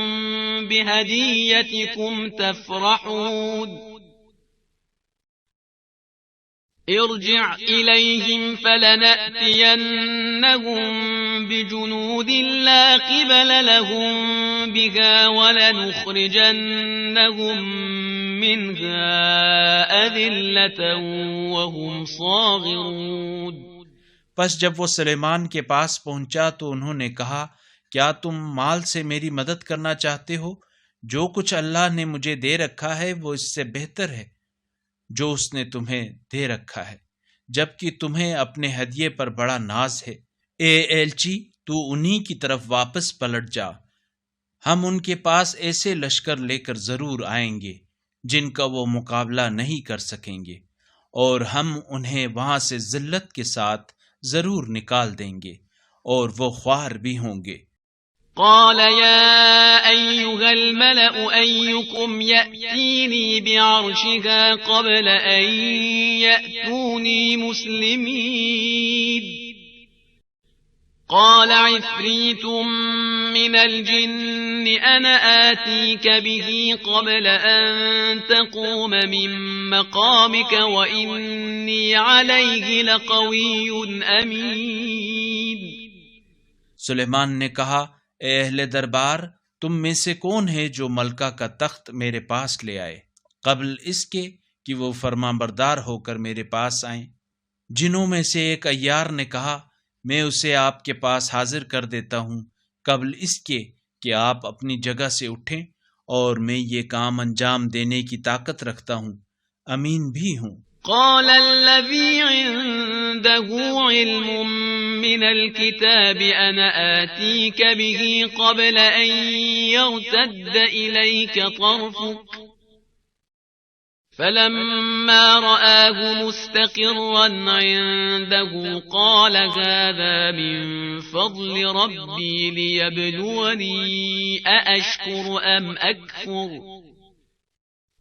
بهديتكم تفرحون ارجع إليهم فلنأتينهم بجنود لا قبل لهم بها ولنخرجنهم منها أذلة وهم صاغرون۔ پس جب وہ سلیمان کے پاس پہنچا تو انہوں نے کہا، کیا تم مال سے میری مدد کرنا چاہتے ہو؟ جو کچھ اللہ نے مجھے دے رکھا ہے وہ اس سے بہتر ہے جو اس نے تمہیں دے رکھا ہے، جبکہ تمہیں اپنے ہدیے پر بڑا ناز ہے۔ اے ایلچی، تو انہی کی طرف واپس پلٹ جا، ہم ان کے پاس ایسے لشکر لے کر ضرور آئیں گے جن کا وہ مقابلہ نہیں کر سکیں گے، اور ہم انہیں وہاں سے ذلت کے ساتھ ضرور نکال دیں گے، اور وہ خوار بھی ہوں گے۔ قال يا أيها الملأ أيكم يأتيني بعرشها قبل أن يأتوني مسلمين قال عفريت من الجن أنا آتيك به قبل أن تقوم من مقامك وإني عليه لقوي أمين. سلیمان نے کہا، اے اہل دربار، تم میں سے کون ہے جو ملکہ کا تخت میرے پاس لے آئے قبل اس کے کہ وہ فرما بردار ہو کر میرے پاس آئیں؟ جنوں میں سے ایک عیار نے کہا، میں اسے آپ کے پاس حاضر کر دیتا ہوں قبل اس کے کہ آپ اپنی جگہ سے اٹھیں، اور میں یہ کام انجام دینے کی طاقت رکھتا ہوں، امین بھی ہوں۔ قال الذي عنده علم من الكتاب أنا آتيك به قبل أن يرتد إليك طرفك فلما رآه مستقرا عنده قال هذا من فضل ربي ليبلوني أأشكر أم أكفر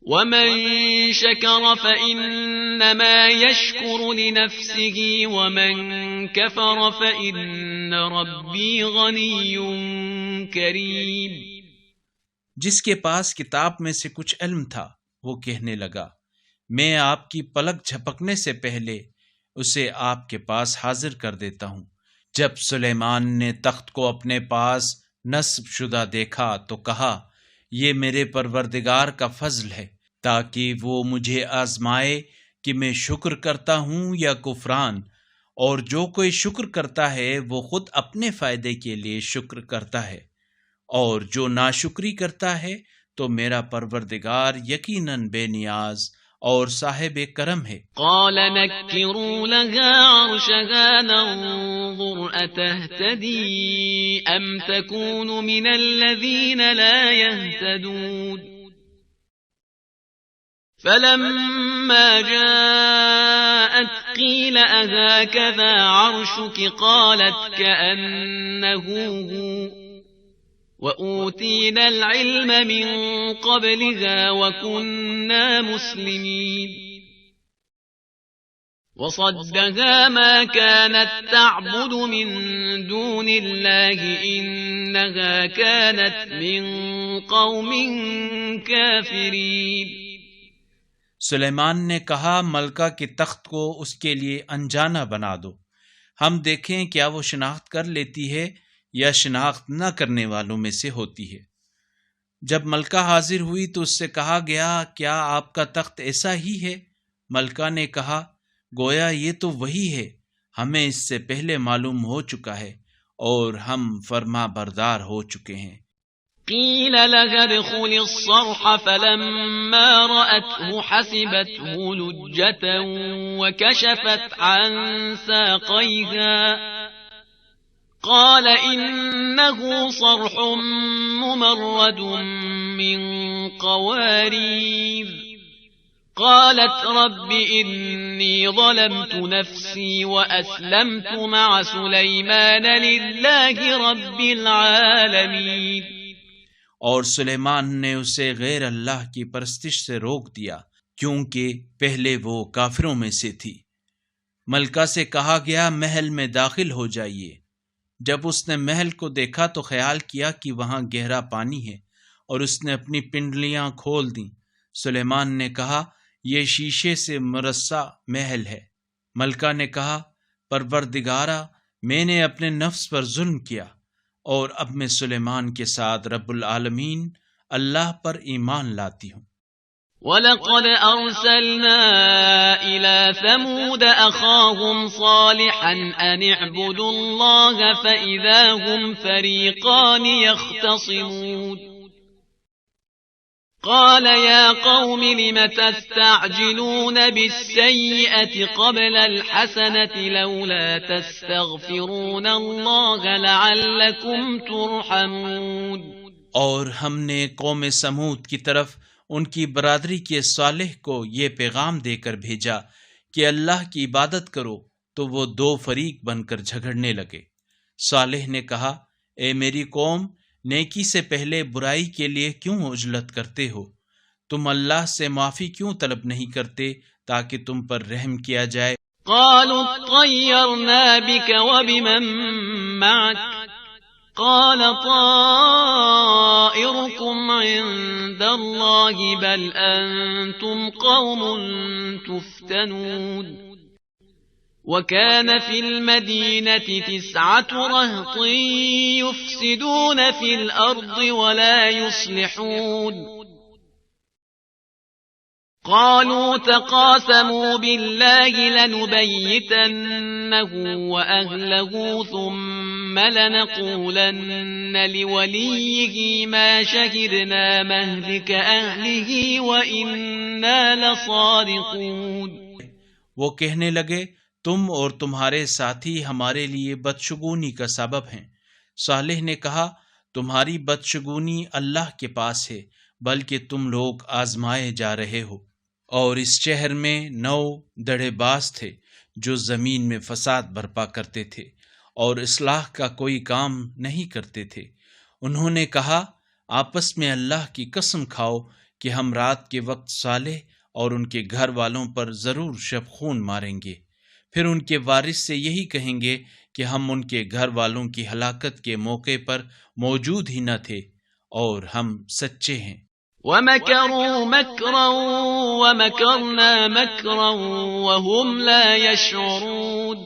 ومن شكر فإنما يشكر لنفسه ومن كفر فإن ربي غني كريم۔ جس کے پاس کتاب میں سے کچھ علم تھا وہ کہنے لگا، میں آپ کی پلک جھپکنے سے پہلے اسے آپ کے پاس حاضر کر دیتا ہوں۔ جب سلیمان نے تخت کو اپنے پاس نصب شدہ دیکھا تو کہا، یہ میرے پروردگار کا فضل ہے تاکہ وہ مجھے آزمائے کہ میں شکر کرتا ہوں یا کفران، اور جو کوئی شکر کرتا ہے وہ خود اپنے فائدے کے لیے شکر کرتا ہے، اور جو ناشکری کرتا ہے تو میرا پروردگار یقیناً بے نیاز اور صاحب کرم ہے۔ قال نكروا لها عرشها ننظر أتهتدي أم تكون من الذين لا يهتدون فلما جاءت قيل أهكذا عرشك قالت كأنه هو وأوتينا العلم من قبلها وكنا مسلمين وصدها ما كانت تعبد من دون الله إنها كانت من قوم كافرين۔ سلیمان نے کہا، ملکہ کے تخت کو اس کے لیے انجانا بنا دو، ہم دیکھیں کیا وہ شناخت کر لیتی ہے یا شناخت نہ کرنے والوں میں سے ہوتی ہے۔ جب ملکہ حاضر ہوئی تو اس سے کہا گیا، کیا آپ کا تخت ایسا ہی ہے؟ ملکہ نے کہا، گویا یہ تو وہی ہے، ہمیں اس سے پہلے معلوم ہو چکا ہے اور ہم فرما بردار ہو چکے ہیں۔ قيل لها ادخل الصرح فلما رأته حسبته لجة وكشفت عن ساقيها قال إنه صرح ممرد من قوارير قالت رب إني ظلمت نفسي وأسلمت مع سليمان لله رب العالمين۔ اور سلیمان نے اسے غیر اللہ کی پرستش سے روک دیا کیونکہ پہلے وہ کافروں میں سے تھی۔ ملکہ سے کہا گیا، محل میں داخل ہو جائیے۔ جب اس نے محل کو دیکھا تو خیال کیا کہ وہاں گہرا پانی ہے، اور اس نے اپنی پنڈلیاں کھول دیں۔ سلیمان نے کہا، یہ شیشے سے مرصع محل ہے۔ ملکہ نے کہا، پروردگارا، میں نے اپنے نفس پر ظلم کیا، اور اب میں سلیمان کے ساتھ رب العالمین اللہ پر ایمان لاتی ہوں۔ وَلَقَدْ أَرْسَلْنَا إِلَى ثَمُودَ أَخَاهُمْ صَالِحًا أَنِ اعْبُدُوا اللَّهَ فَإِذَا هُمْ فَرِيقَانِ يَخْتَصِمُونَ قال يا قوم لم تستعجلون بالسيئة قبل الحسنة لولا تستغفرون الله لعلكم ترحمون۔ اور ہم نے قوم سمود کی طرف ان کی برادری کے صالح کو یہ پیغام دے کر بھیجا کہ اللہ کی عبادت کرو، تو وہ دو فریق بن کر جھگڑنے لگے۔ صالح نے کہا، اے میری قوم، نیکی سے پہلے برائی کے لیے کیوں عجلت کرتے ہو؟ تم اللہ سے معافی کیوں طلب نہیں کرتے تاکہ تم پر رحم کیا جائے؟ قالوا اطيرنا بك وبمن معك قال طائركم عند الله بل أنتم قوم تفتنون وكان في المدينة 9 رهط يفسدون في الأرض ولا يصلحون قالوا تقاسموا بالله لنبيتنه وأهله ثم لنقولن لوليه ما شهدنا مهلك أهله وإنا لصادقون۔ وہ کہنے لگے تم اور تمہارے ساتھی ہمارے لیے بدشگونی کا سبب ہیں۔ صالح نے کہا تمہاری بدشگونی اللہ کے پاس ہے بلکہ تم لوگ آزمائے جا رہے ہو۔ اور اس شہر میں 9 دڑے باز تھے جو زمین میں فساد برپا کرتے تھے اور اصلاح کا کوئی کام نہیں کرتے تھے۔ انہوں نے کہا آپس میں اللہ کی قسم کھاؤ کہ ہم رات کے وقت صالح اور ان کے گھر والوں پر ضرور شب خون ماریں گے، پھر ان کے وارث سے یہی کہیں گے کہ ہم ان کے گھر والوں کی ہلاکت کے موقع پر موجود ہی نہ تھے اور ہم سچے ہیں۔ وَمَكَرُوا مَكْرًا وَمَكَرْنَا مَكْرًا وَهُمْ لَا يَشْعُرُونَ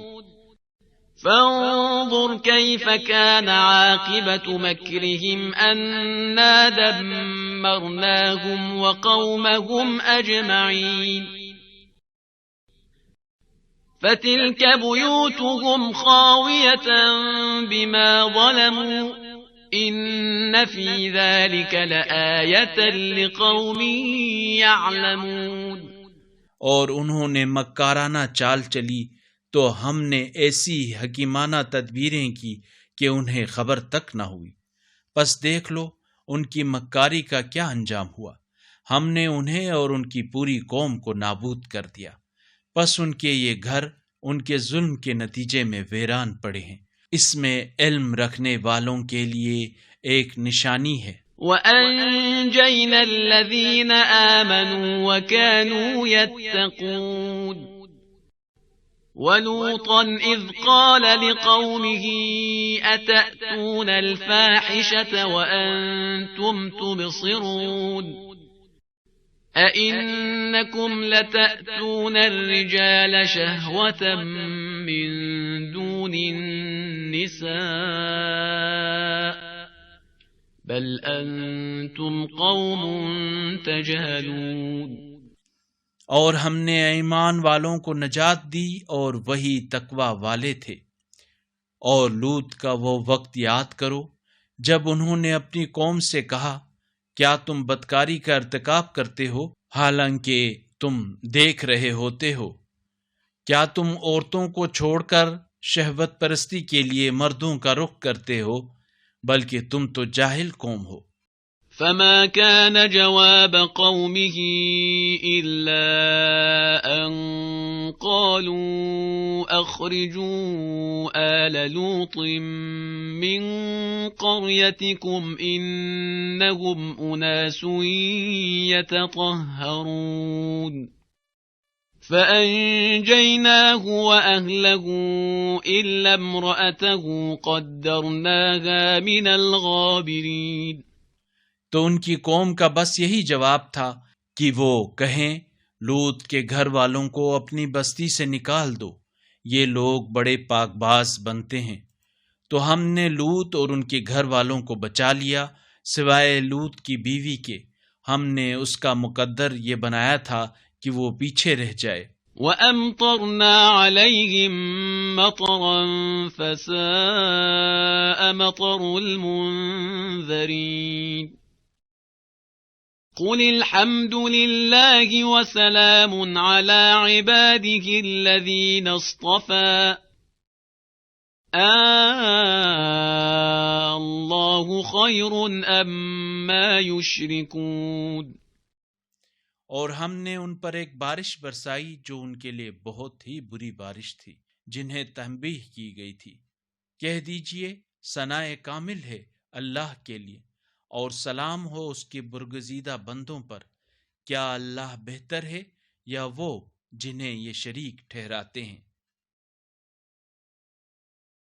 فَانظُرْ كَيْفَ كَانَ عَاقِبَةُ مَكْرِهِمْ أَنَّا دَمَّرْنَاهُمْ وَقَوْمَهُمْ أَجْمَعِينَ فَتِلْكَ بُيُوتُهُمْ خَاوِيَةً بِمَا ظَلَمُوا إِنَّ فِي ذَلِكَ لَآيَةً لِقَوْمٍ يَعْلَمُونَ۔ اور انہوں نے مکارانہ چال چلی تو ہم نے ایسی حکیمانہ تدبیریں کی کہ انہیں خبر تک نہ ہوئی۔ پس دیکھ لو ان کی مکاری کا کیا انجام ہوا، ہم نے انہیں اور ان کی پوری قوم کو نابود کر دیا، پس ان کے یہ گھر ان کے ظلم کے نتیجے میں ویران پڑے ہیں۔ اس میں علم رکھنے والوں کے لیے ایک نشانی ہے۔ وَأَنجَيْنَا الَّذِينَ آمَنُوا وَكَانُوا يَتَّقُونَ وَلُوطًا إِذْ قَالَ لِقَوْمِهِ أَتَأْتُونَ الْفَاحِشَةَ وَأَنْتُمْ تُبْصِرُونَ أَإِنَّكُمْ لَتَأْتُونَ الرِّجَالَ شَهْوَةً مِّن دُونِ النِّسَاءِ بَلْ أَنْتُمْ قَوْمٌ تَجْهَلُونَ۔ اور ہم نے ایمان والوں کو نجات دی اور وہی تقوی والے تھے۔ اور لوط کا وہ وقت یاد کرو جب انہوں نے اپنی قوم سے کہا کیا تم بدکاری کا ارتکاب کرتے ہو حالانکہ تم دیکھ رہے ہوتے ہو؟ کیا تم عورتوں کو چھوڑ کر شہوت پرستی کے لیے مردوں کا رخ کرتے ہو؟ بلکہ تم تو جاہل قوم ہو۔ فما كان جواب قومه إلا أن قالوا أخرجوا آل لوط من قريتكم إنهم أناس يتطهرون فأنجيناه وأهله إلا امرأته قدرناها من الغابرين۔ تو ان کی قوم کا بس یہی جواب تھا کہ وہ کہیں لوط کے گھر والوں کو اپنی بستی سے نکال دو، یہ لوگ بڑے پاک باز بنتے ہیں۔ تو ہم نے لوط اور ان کے گھر والوں کو بچا لیا سوائے لوط کی بیوی کے، ہم نے اس کا مقدر یہ بنایا تھا کہ وہ پیچھے رہ جائے۔ وَأَمْطَرْنَا عَلَيْهِمْ مَطَرًا فَسَاءَ مَطَرُ الْمُنذَرِينَ۔ قُلِ الْحَمْدُ لِلَّهِ وَسَلَامٌ عَلَى عِبَادِهِ الَّذِينَ اصْطَفَى اللَّهُ خَيْرٌ أَمَّا يُشْرِكُونَ۔ اور ہم نے ان پر ایک بارش برسائی جو ان کے لیے بہت ہی بری بارش تھی جنہیں تنبیہ کی گئی تھی۔ کہہ دیجئے ثناء کامل ہے اللہ کے لیے اور سلام ہو اس کے برگزیدہ بندوں پر، کیا اللہ بہتر ہے یا وہ جنہیں یہ شریک ٹھہراتے ہیں؟